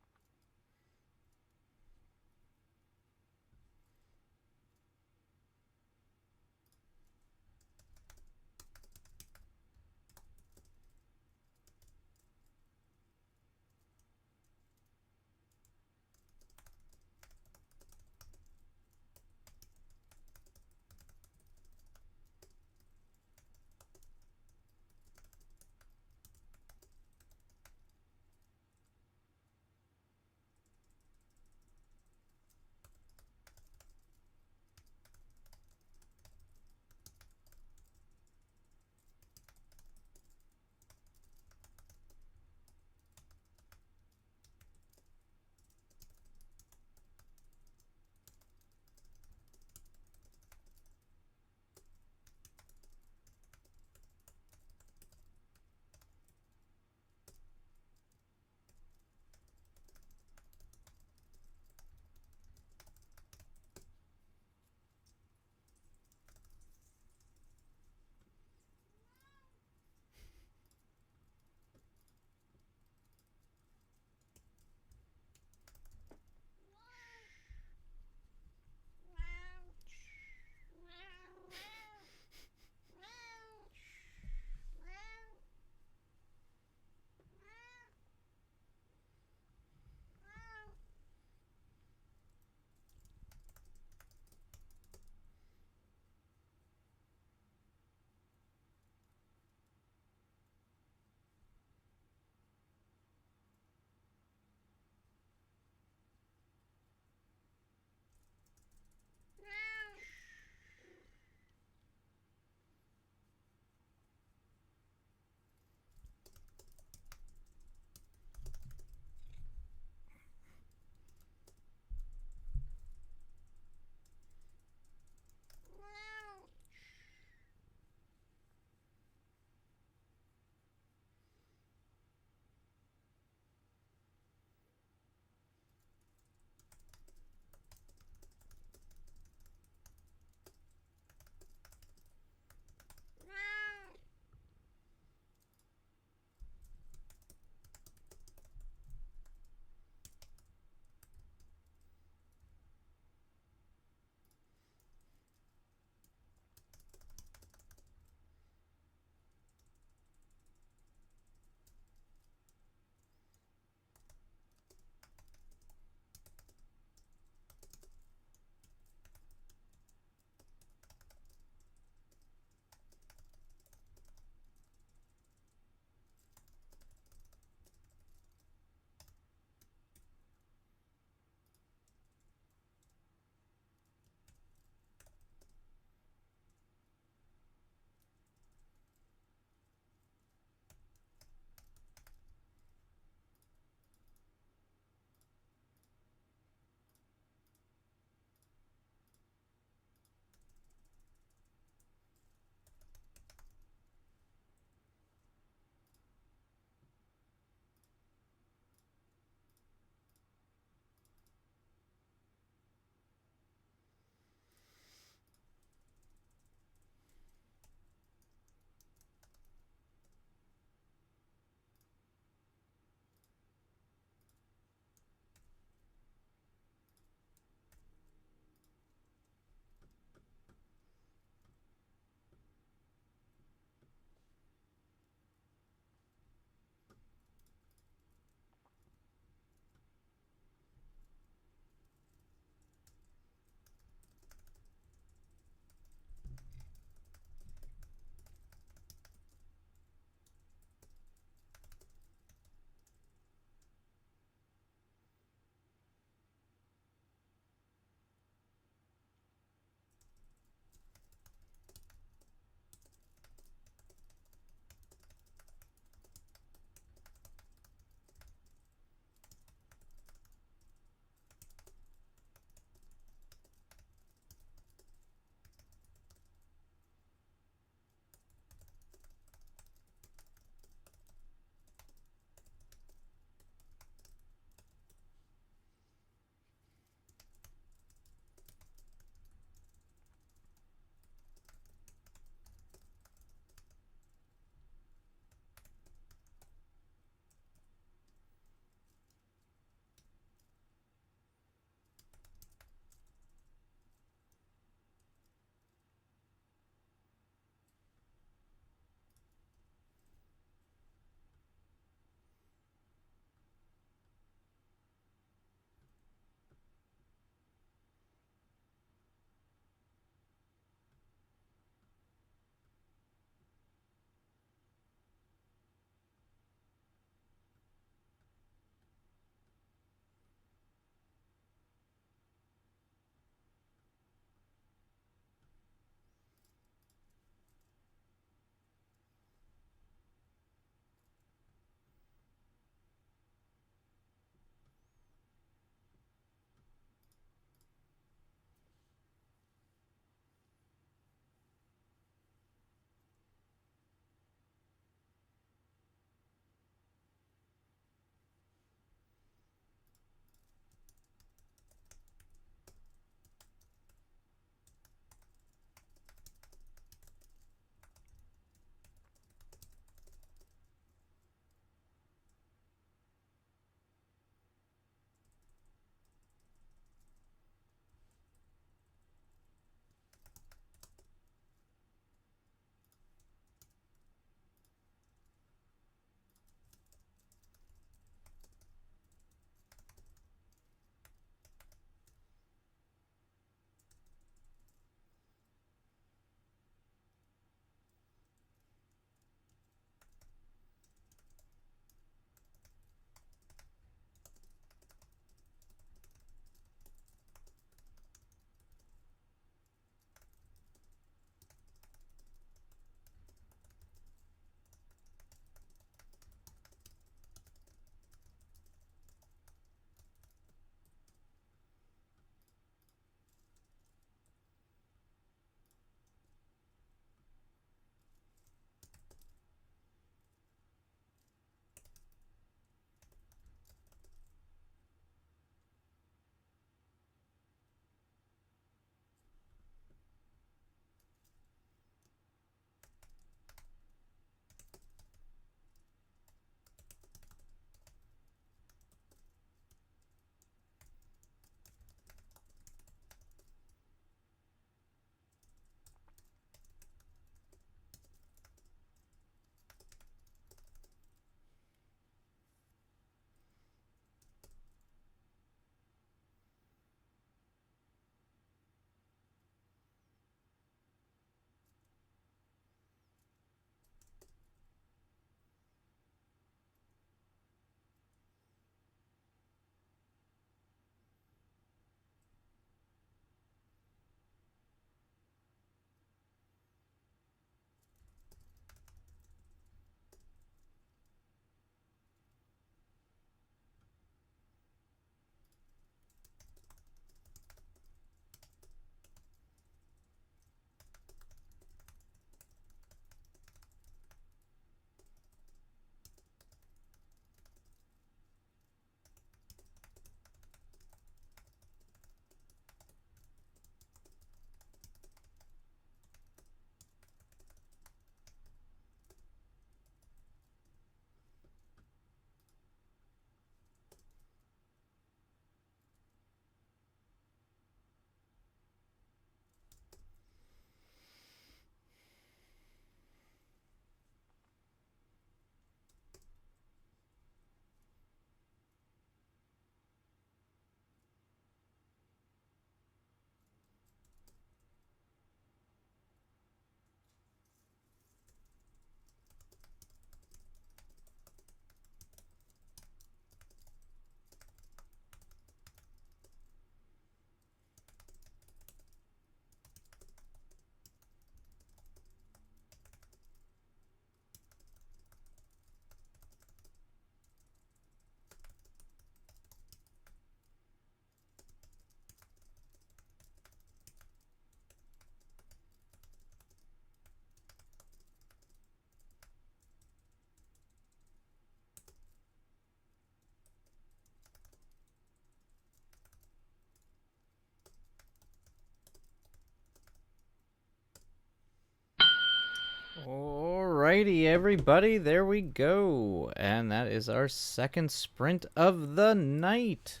Alrighty, everybody, there we go. And that is our second sprint of the night.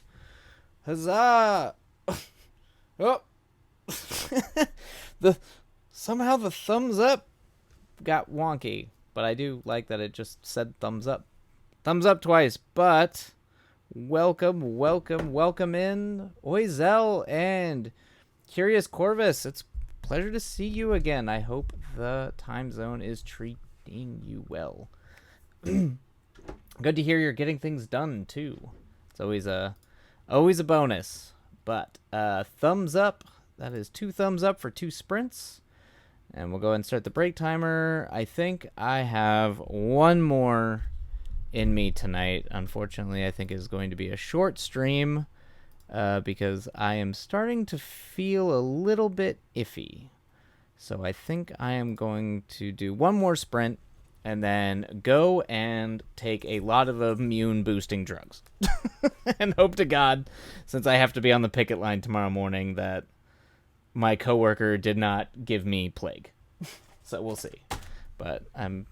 Huzzah! Oh! Somehow the thumbs up got wonky. But I do like that it just said thumbs up. Thumbs up twice, but welcome in Oizel and Curious Corvus. It's a pleasure to see you again. I hope the time zone is treating you well. Good to hear you're getting things done too. It's always a bonus. But thumbs up. That is 2 thumbs up for 2 sprints. And we'll go ahead and start the break timer. I think I have one more in me tonight. Unfortunately, I think it is going to be a short stream because I am starting to feel a little bit iffy. So I think I am going to do one more sprint and then go and take a lot of immune boosting drugs. And hope to God, since I have to be on the picket line tomorrow morning, that my coworker did not give me plague. So we'll see. But I'm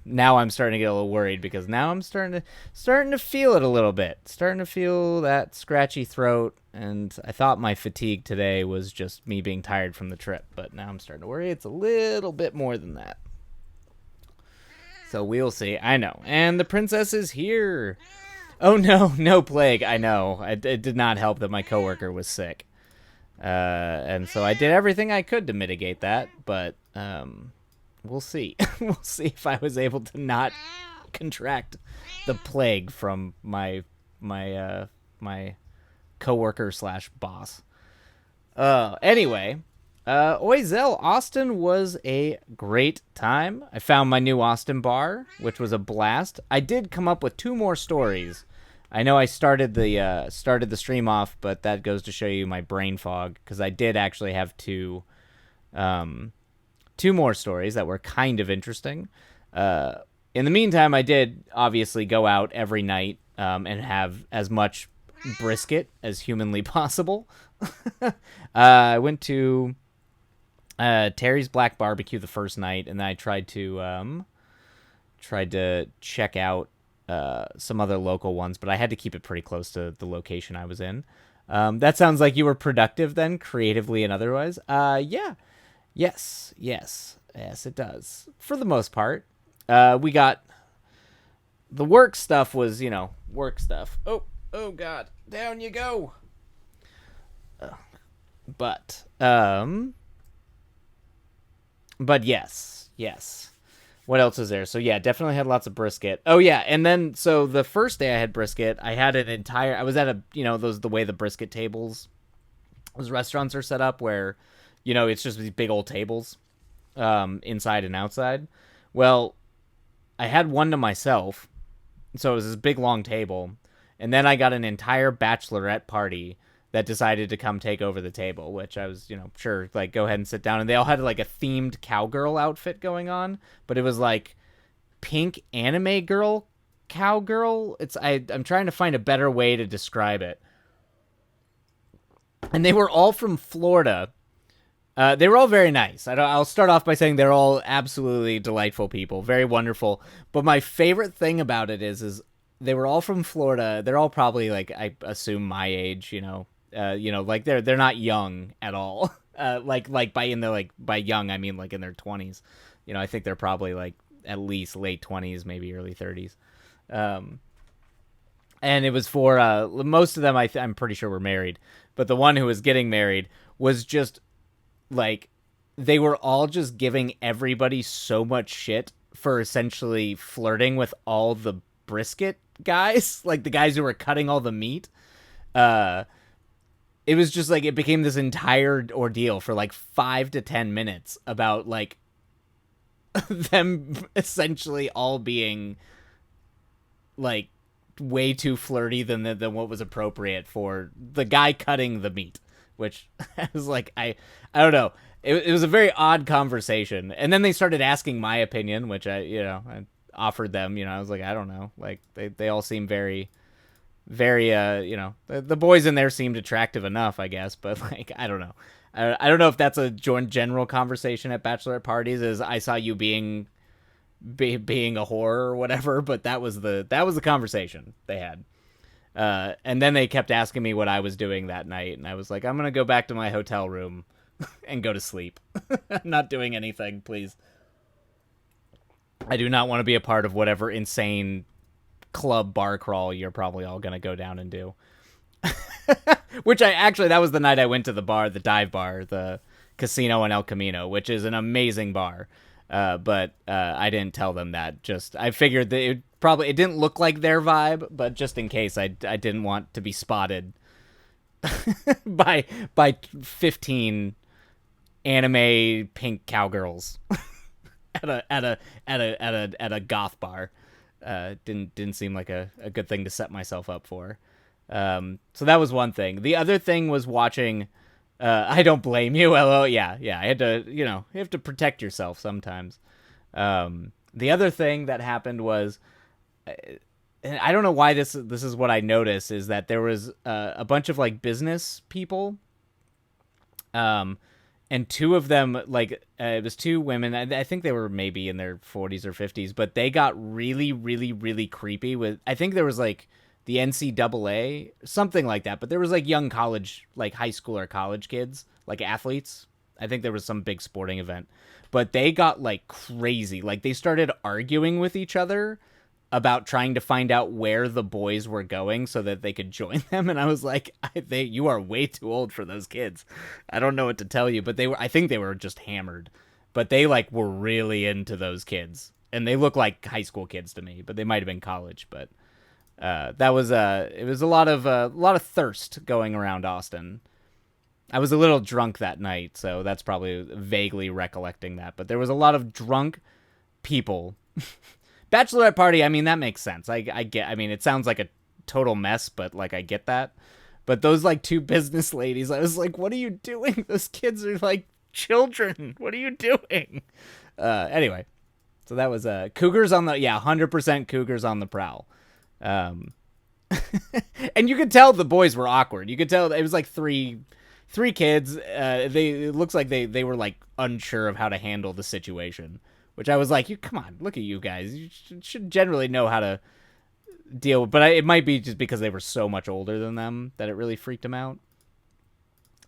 starting to get a little worried because now I'm starting to feel it a little bit. Starting to feel that scratchy throat, and I thought my fatigue today was just me being tired from the trip, but now I'm starting to worry it's a little bit more than that. So we'll see. I know. And the princess is here. Oh no, no plague. I know. It did not help that my coworker was sick. And so I did everything I could to mitigate that, but we'll see. We'll see if I was able to not contract the plague from my coworker / boss. Anyway, Oizel, Austin was a great time. I found my new Austin bar, which was a blast. I did come up with 2 more stories. I know I started the stream off, but that goes to show you my brain fog, because I did actually have 2 more stories that were kind of interesting. In the meantime, I did obviously go out every night and have as much brisket as humanly possible. I went to Terry's Black Barbecue the first night, and then I tried to check out some other local ones, but I had to keep it pretty close to the location I was in. That sounds like you were productive then, creatively and otherwise. Yeah. Yes, it does. For the most part. We got... The work stuff was, work stuff. Oh God. Down you go. But yes. What else is there? So yeah, definitely had lots of brisket. Oh yeah, and then so the first day I had brisket, I had an entire... I was at a, the way the brisket tables, those restaurants are set up where, it's just these big old tables, inside and outside. Well, I had one to myself, so it was this big long table, and then I got an entire bachelorette party that decided to come take over the table, which I was, sure, like, go ahead and sit down. And they all had, like, a themed cowgirl outfit going on, but it was, like, pink anime girl cowgirl. I'm trying to find a better way to describe it. And they were all from Florida. They were all very nice. I'll start off by saying they're all absolutely delightful people, very wonderful. But my favorite thing about it is they were all from Florida. They're all probably, like, I assume my age, like they're not young at all. By young, I mean like in their 20s. I think they're probably like at least late 20s, maybe early 30s. And it was for most of them. I'm pretty sure were married, but the one who was getting married was just like, they were all just giving everybody so much shit for essentially flirting with all the brisket guys, like the guys who were cutting all the meat. It was just like, it became this entire ordeal for like 5 to 10 minutes about like them essentially all being like way too flirty than what was appropriate for the guy cutting the meat, which I was like, I don't know. It was a very odd conversation. And then they started asking my opinion, which I offered them. I was like, I don't know. Like they all seem very, very, the boys in there seemed attractive enough, I guess, but like, I don't know. I don't know if that's a general conversation at bachelorette parties, is I saw you being being a whore or whatever, but that was the conversation they had. And then they kept asking me what I was doing that night, and I was like, I'm gonna go back to my hotel room and go to sleep. I'm not doing anything, please. I do not want to be a part of whatever insane club bar crawl you're probably all gonna go down and do. Which that was the night I went to the bar, the dive bar, the casino in El Camino, which is an amazing bar. But I didn't tell them that. Just I figured that it didn't look like their vibe, but just in case, I didn't want to be spotted by 15 anime pink cowgirls at a goth bar. Didn't seem like a good thing to set myself up for. So that was one thing. The other thing was watching. I don't blame you. Well, yeah. I had to, you have to protect yourself sometimes. The other thing that happened was, and I don't know why this is what I noticed, is that there was a bunch of like business people, and two of them, like it was two women. I think they were maybe in their 40s or 50s, but they got really, really, really creepy with. I think there was like the NCAA, something like that. But there was like young college, like high school or college kids, like athletes. I think there was some big sporting event, but they got like crazy. Like they started arguing with each other about trying to find out where the boys were going so that they could join them. And I was like, you are way too old for those kids. I don't know what to tell you, but I think they were just hammered, but they like were really into those kids, and they look like high school kids to me, but they might've been college. But it was a lot of thirst going around Austin. I was a little drunk that night, so that's probably vaguely recollecting that. But there was a lot of drunk people. Bachelorette party, I mean, that makes sense. I get. I mean, it sounds like a total mess, but like I get that. But those like two business ladies, I was like, what are you doing? Those kids are like children. What are you doing? Anyway, so that was cougars on the 100% cougars on the prowl. And you could tell the boys were awkward. You could tell it was like three kids. It looks like they were like unsure of how to handle the situation, which I was like, come on, look at you guys. You should generally know how to deal with, but it might be just because they were so much older than them that it really freaked them out.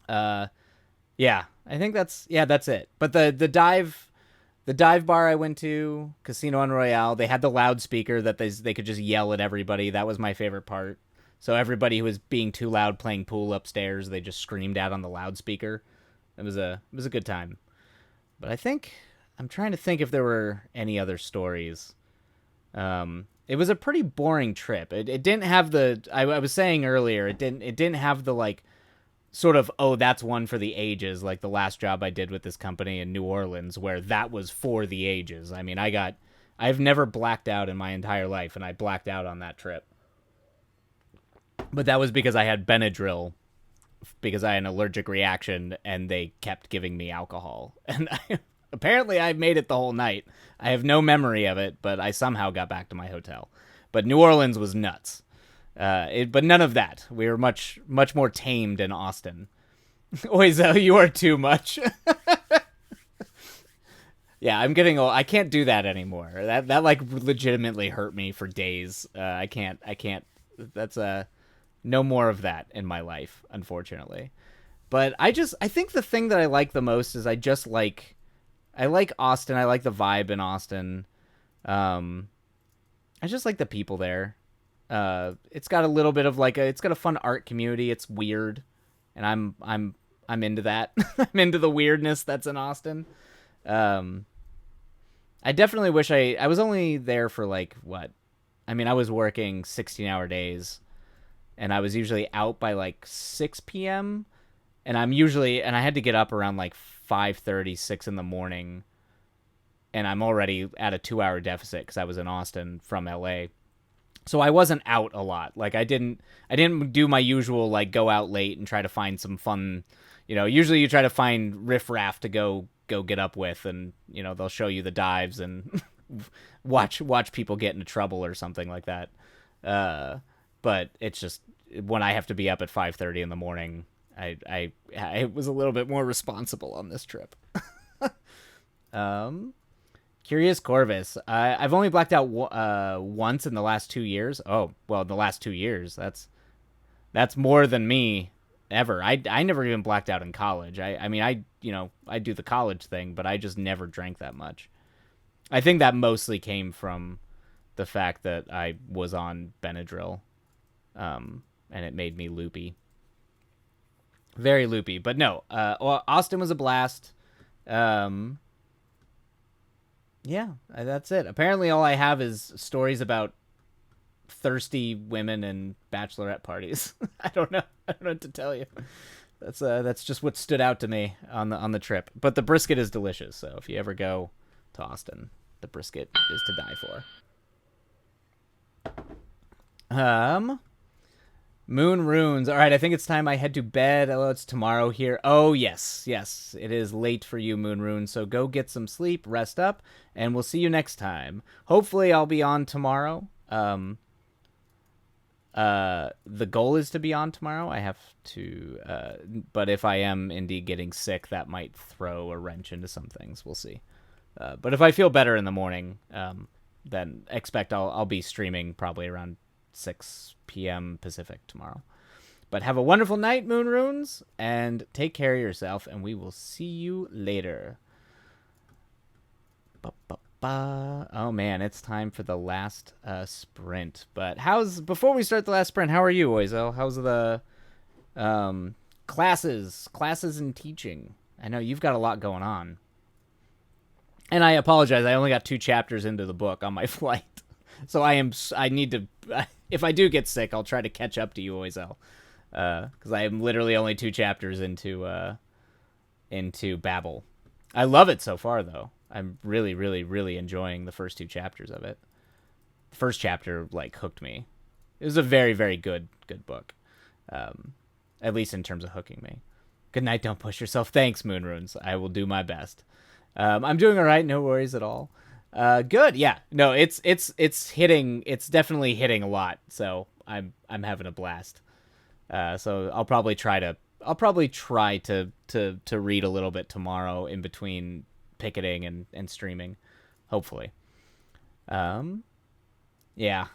Yeah, I think that's it. But the dive bar I went to, Casino on Royale, they had the loudspeaker that they could just yell at everybody. That was my favorite part. So everybody who was being too loud playing pool upstairs, they just screamed out on the loudspeaker. It was a good time. But I'm trying to think if there were any other stories. It was a pretty boring trip. It didn't have I was saying earlier, it didn't have the like sort of, oh, that's one for the ages, like the last job I did with this company in New Orleans, where that was for the ages. I mean, I've never blacked out in my entire life, and I blacked out on that trip. But that was because I had Benadryl, because I had an allergic reaction, and they kept giving me alcohol. And apparently I made it the whole night. I have no memory of it, but I somehow got back to my hotel. But New Orleans was nuts. But none of that. We were much, much more tamed in Austin. Oizo, you are too much. Yeah, I'm getting old. I can't do that anymore. That like legitimately hurt me for days. I can't. That's no more of that in my life, unfortunately. But I think the thing that I like the most is I like Austin. I like the vibe in Austin. I just like the people there. It's got a little bit of it's got a fun art community. It's weird, and I'm into that. I'm into the weirdness that's in Austin. I definitely wish I was only there for like what? I mean, I was working 16-hour days, and I was usually out by like 6 p.m. And I had to get up around like 5:30, 6 in the morning, and I'm already at a 2-hour deficit because I was in Austin from LA. So I wasn't out a lot. Like I didn't do my usual like go out late and try to find some fun. Usually you try to find riffraff to go get up with, and they'll show you the dives and watch people get into trouble or something like that. But it's just when I have to be up at 5:30 in the morning, I was a little bit more responsible on this trip. Curious Corvus. I've only blacked out once in the last 2 years. Oh, well, in the last 2 years. That's more than me ever. I never even blacked out in college. I mean, I do the college thing, but I just never drank that much. I think that mostly came from the fact that I was on Benadryl, and it made me loopy. Very loopy. But no, Austin was a blast. Yeah, that's it. Apparently, all I have is stories about thirsty women and bachelorette parties. I don't know. I don't know what to tell you. That's just what stood out to me on the trip. But the brisket is delicious. So if you ever go to Austin, the brisket is to die for. Moon runes. All right, I think it's time I head to bed. Oh, it's tomorrow here. Oh, yes. It is late for you, Moon runes. So go get some sleep, rest up, and we'll see you next time. Hopefully I'll be on tomorrow. The goal is to be on tomorrow. I have to, but if I am indeed getting sick, that might throw a wrench into some things. We'll see. But if I feel better in the morning, then expect I'll be streaming probably around 6 p.m. Pacific tomorrow. But have a wonderful night, Moon Runes, and take care of yourself, and we will see you later. Oh man, it's time for the last sprint. But before we start the last sprint, how are you, Oizel? How's the classes and teaching? I know you've got a lot going on. And I apologize, I only got 2 chapters into the book on my flight. So I need to, if I do get sick, I'll try to catch up to you, Oizel. Because I am literally only 2 chapters into Babel. I love it so far, though. I'm really, really, really enjoying the first 2 chapters of it. The first chapter, hooked me. It was a very, very good book. At least in terms of hooking me. Good night, don't push yourself. Thanks, Moonrunes. I will do my best. I'm doing all right, no worries at all. Good, yeah. No, it's definitely hitting a lot, so I'm having a blast. So I'll probably try to read a little bit tomorrow in between picketing and streaming, hopefully. Yeah.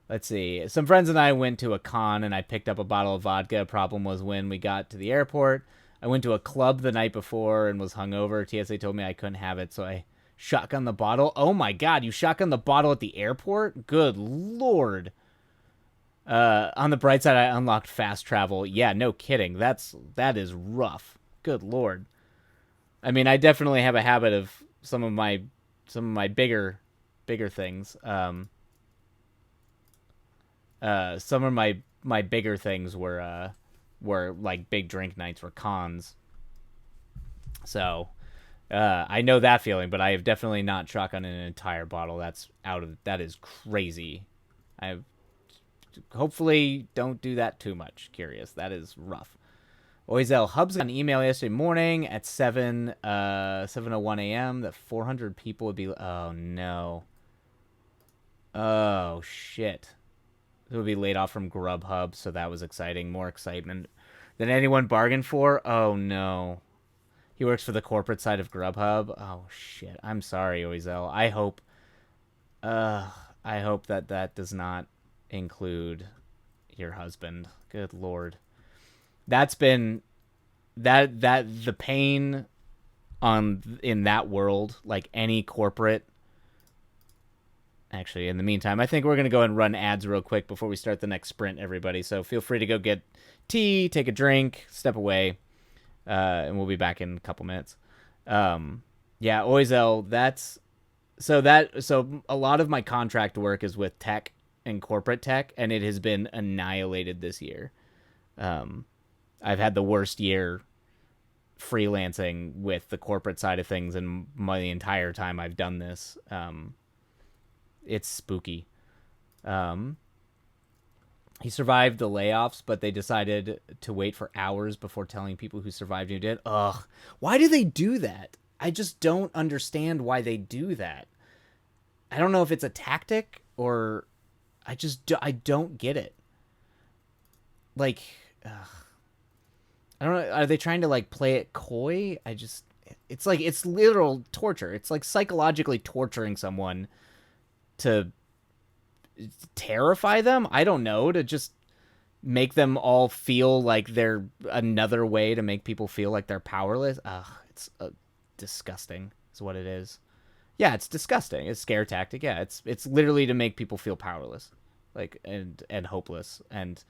Let's see. Some friends and I went to a con and I picked up a bottle of vodka. Problem was when we got to the airport, I went to a club the night before and was hungover. TSA told me I couldn't have it, so I shotgunned the bottle. Oh my god, you shotgunned the bottle at the airport? Good lord. On the bright side, I unlocked fast travel. Yeah, no kidding. That is rough. Good lord. I mean, I definitely have a habit of some of my bigger things. Some of my bigger things were like big drink nights, were cons. So I know that feeling, but I have definitely not shotgunned an entire bottle. That is crazy. Hopefully don't do that too much. Curious. That is rough. Oizel, Hubs got an email yesterday morning at 7:01 a.m. that 400 people would be. Oh no. Oh shit. It would be laid off from Grubhub, so that was exciting. More excitement than anyone bargained for. Oh no. He works for the corporate side of Grubhub. Oh shit. I'm sorry, Oizel. I hope that does not include your husband. Good lord. That's been the pain in that world, like any corporate. Actually, in the meantime, I think we're going to go and run ads real quick before we start the next sprint, everybody. So feel free to go get tea, take a drink, step away, and we'll be back in a couple minutes. Yeah, Oizel, so a lot of my contract work is with tech and corporate tech, and it has been annihilated this year. I've had the worst year freelancing with the corporate side of things in the entire time I've done this. It's spooky. He survived the layoffs, but they decided to wait for hours before telling people who survived who did. Ugh. Why do they do that? I just don't understand why they do that. I don't know if it's a tactic or I don't get it. Like, ugh. I don't know. Are they trying to play it coy? it's like it's literal torture. It's like psychologically torturing someone to terrify them. I don't know, to just make them all feel like they're another way to make people feel like they're powerless. Ugh, it's disgusting. Is what it is. Yeah, it's disgusting. It's scare tactic. Yeah, it's literally to make people feel powerless, like and hopeless. And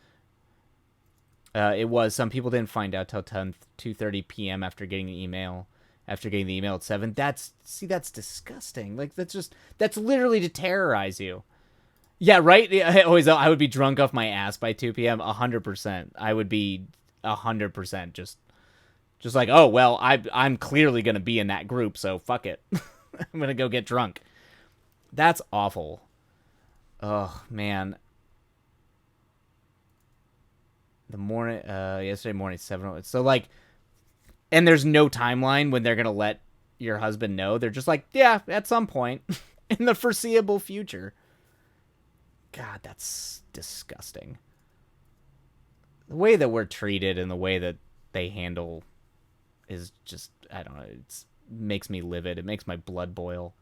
it was some people didn't find out till 2:30 p.m. after getting the email. After getting the email at 7. That's disgusting. Like that's literally to terrorize you. Yeah, right. I would be drunk off my ass by 2 p.m. 100%. I would be 100% just like, oh well, I'm clearly gonna be in that group, so fuck it. I'm gonna go get drunk. That's awful. Oh man. The morning, yesterday morning 7. So like, and there's no timeline when they're gonna let your husband know. They're just like, yeah, at some point in the foreseeable future. God, that's disgusting. The way that we're treated and the way that they handle is just, I don't know, it makes me livid. It makes my blood boil.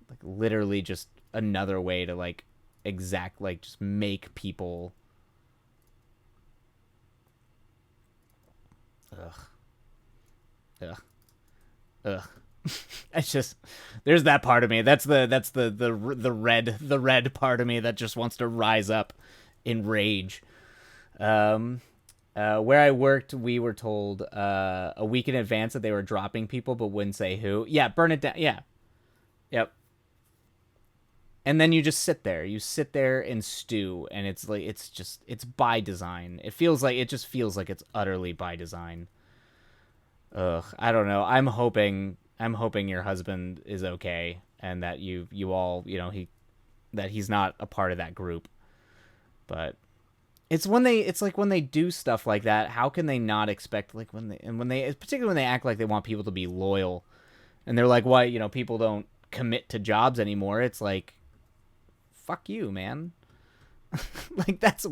Like literally just another way to like just make people. Ugh. It's just, there's that part of me. That's the red part of me that just wants to rise up in rage. Where I worked, we were told a week in advance that they were dropping people, but wouldn't say who. Yeah, burn it down. Yeah, yep. And then you just sit there. You sit there and stew, and it's like it's by design. It just feels like it's utterly by design. Ugh, I don't know. I'm hoping your husband is okay and that you all, that he's not a part of that group. But it's like when they do stuff like that, how can they not expect, like particularly when they act like they want people to be loyal and they're like, why, people don't commit to jobs anymore. It's like, fuck you, man. Like that's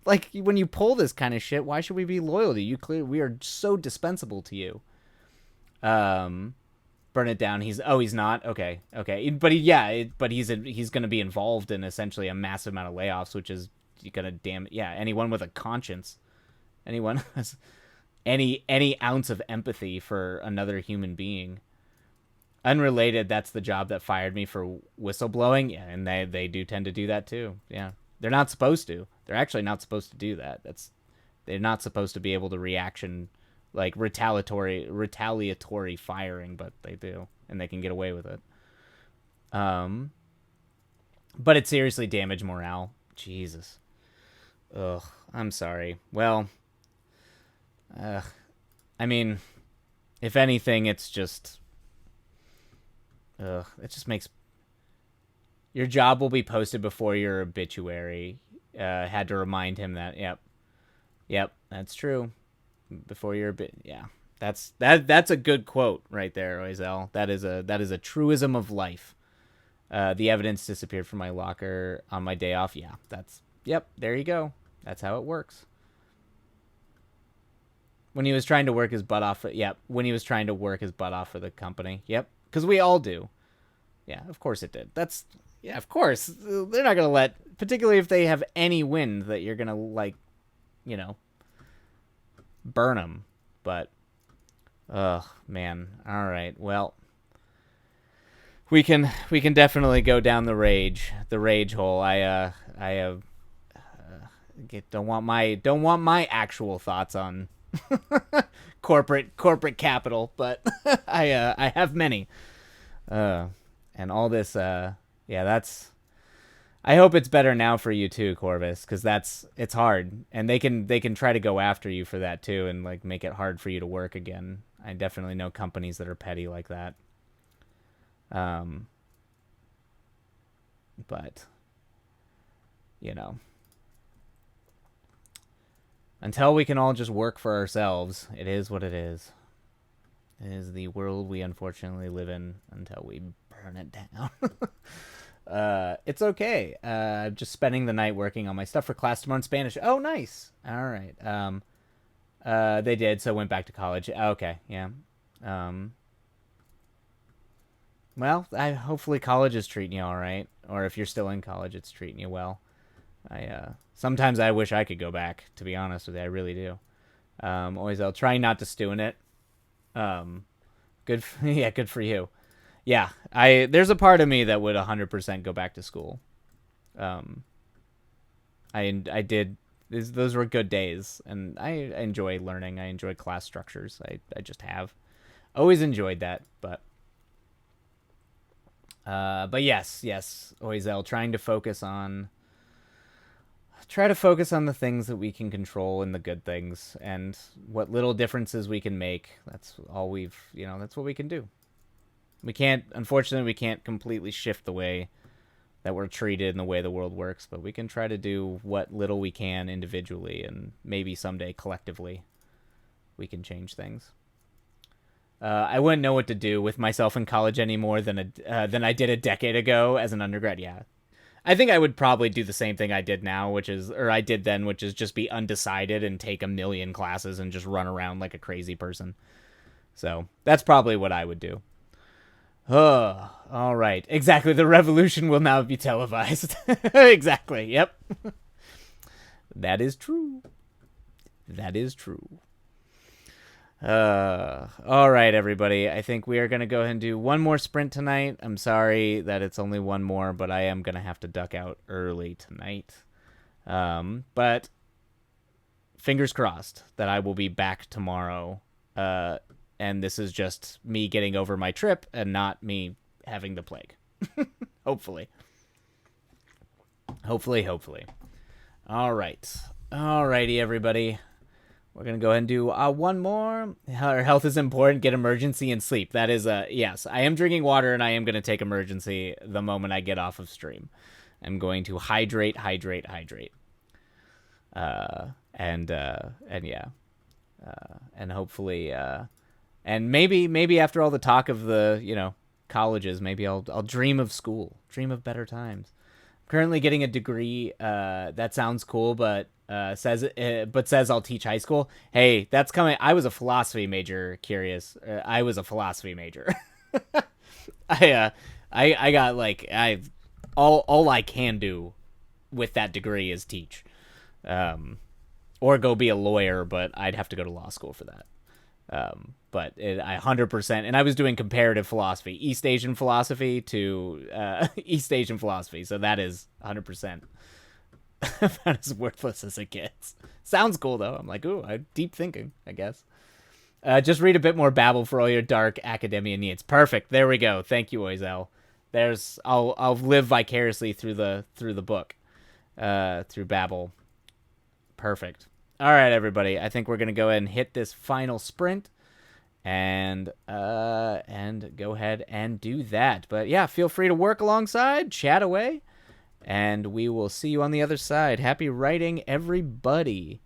like when you pull this kind of shit, why should we be loyal to you? Clearly we are so dispensable to you. Burn it down. He's not okay. But he's going to be involved in essentially a massive amount of layoffs, which is going to damn. Yeah. Anyone with a conscience, anyone has any ounce of empathy for another human being. Unrelated. That's the job that fired me for whistleblowing. Yeah. And they do tend to do that too. Yeah. They're not supposed to. They're actually not supposed to do that. They're not supposed to be able to reaction, like retaliatory firing, but they do, and they can get away with it. But it seriously damaged morale. Jesus. Ugh. I'm sorry. Well, I mean, if anything, it's just, it just makes. Your job will be posted before your obituary. Had to remind him that. Yep, that's true. Before your yeah, that's a good quote right there, Oizel. That is a truism of life. The evidence disappeared from my locker on my day off. Yeah, there you go. That's how it works. When he was trying to work his butt off. When he was trying to work his butt off for the company. Yep, because we all do. Yeah, of course it did. Yeah, of course. They're not going to let, particularly if they have any wind, that you're going to, burn them. But, man. All right. Well, we can definitely go down the rage hole. I don't want my actual thoughts on corporate capital, but I have many. And all this, that's. I hope it's better now for you too, Corvus, because it's hard, and they can try to go after you for that too, and like make it hard for you to work again. I definitely know companies that are petty like that. But until we can all just work for ourselves, it is what it is. It is the world we unfortunately live in until we burn it down. It's okay. Just spending the night working on my stuff for class tomorrow in Spanish. Oh, nice. All right. They did, so went back to college. Okay, yeah. Um, well, hopefully college is treating you all right, or if you're still in college, it's treating you well. Sometimes I wish I could go back. To be honest with you, I really do. Always I'll try not to stew in it. Um, yeah, good for you. Yeah, I there's a part of me that would 100% go back to school. Um, I did. Those were good days, and I enjoy learning. I enjoy class structures. I just have always enjoyed that. But yes, Oizel, try to focus on the things that we can control and the good things and what little differences we can make. That's all that's what we can do. Unfortunately, we can't completely shift the way that we're treated and the way the world works, but we can try to do what little we can individually, and maybe someday collectively we can change things. I wouldn't know what to do with myself in college anymore than I did a decade ago as an undergrad. Yeah, I think I would probably do the same thing I did now, I did then, which is just be undecided and take a million classes and just run around like a crazy person. So that's probably what I would do. All right. Exactly. The revolution will now be televised. Exactly. Yep. That is true. That is true. All right, everybody. I think we are going to go ahead and do one more sprint tonight. I'm sorry that it's only one more, but I am going to have to duck out early tonight. But fingers crossed that I will be back tomorrow. And this is just me getting over my trip and not me having the plague. Hopefully. Hopefully. All right. Alrighty, everybody. We're going to go ahead and do one more. Our health is important. Get emergency and sleep. That is yes. I am drinking water and I am going to take emergency the moment I get off of stream. I'm going to hydrate. And yeah. And hopefully and maybe after all the talk of the, colleges, maybe I'll dream of school, dream of better times. I'm currently getting a degree that sounds cool, but says I'll teach high school. Hey, that's coming. I was a philosophy major. Curious. I was a philosophy major. I got all I can do with that degree is teach, or go be a lawyer. But I'd have to go to law school for that. I 100%, and I was doing comparative philosophy, East Asian philosophy to East Asian philosophy. So that is 100%. About as worthless as it gets. Sounds cool though. I'm like, ooh, deep thinking, I guess. Just read a bit more Babel for all your dark academia needs. Perfect. There we go. Thank you, Oizel. I'll live vicariously through the book, through Babel. Perfect. All right, everybody. I think we're gonna go ahead and hit this final sprint, and go ahead and do that. But yeah, feel free to work alongside, chat away. And we will see you on the other side. Happy writing, everybody.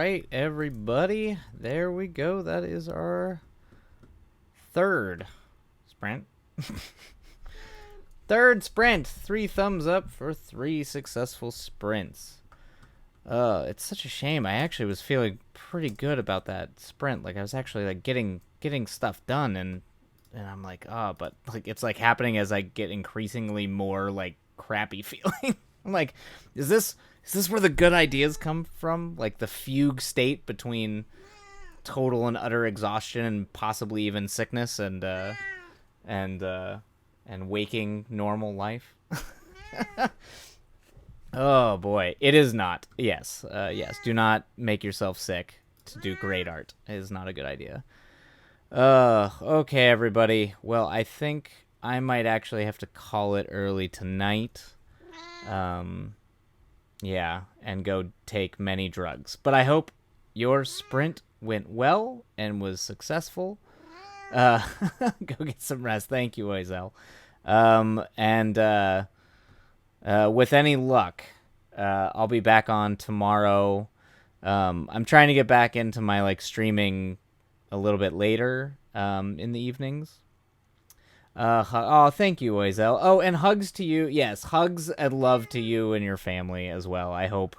right, everybody. There we go. That is our third sprint. Third sprint. 3 thumbs up for 3 successful sprints. It's such a shame. I actually was feeling pretty good about that sprint. Like I was actually like getting stuff done, and I'm like, but like it's like happening as I get increasingly more like crappy feeling. I'm like, is this where the good ideas come from? Like the fugue state between total and utter exhaustion and possibly even sickness and waking normal life. Oh boy, it is not. Yes, yes. Do not make yourself sick to do great art. It is not a good idea. Okay, everybody. Well, I think I might actually have to call it early tonight. Yeah, and go take many drugs. But I hope your sprint went well and was successful. Go get some rest. Thank you, Oizel. With any luck, I'll be back on tomorrow. I'm trying to get back into my like streaming a little bit later in the evenings. Thank you, Oizel. Oh, and hugs to you. Yes, hugs and love to you and your family as well. I hope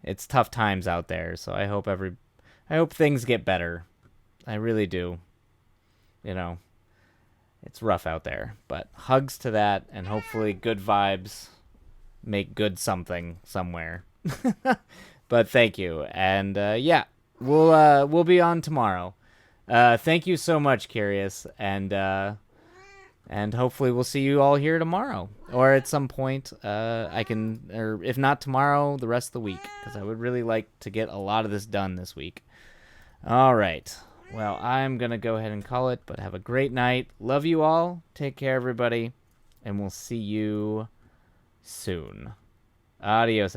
it's tough times out there, so I hope things get better. I really do. You know, it's rough out there, but hugs to that, and hopefully good vibes make good something somewhere. But thank you, and yeah, we'll be on tomorrow. Thank you so much, Curious, and hopefully we'll see you all here tomorrow or at some point. Or if not tomorrow, the rest of the week, because I would really like to get a lot of this done this week. All right. Well, I'm going to go ahead and call it, but have a great night. Love you all. Take care, everybody, and we'll see you soon. Adios, everybody.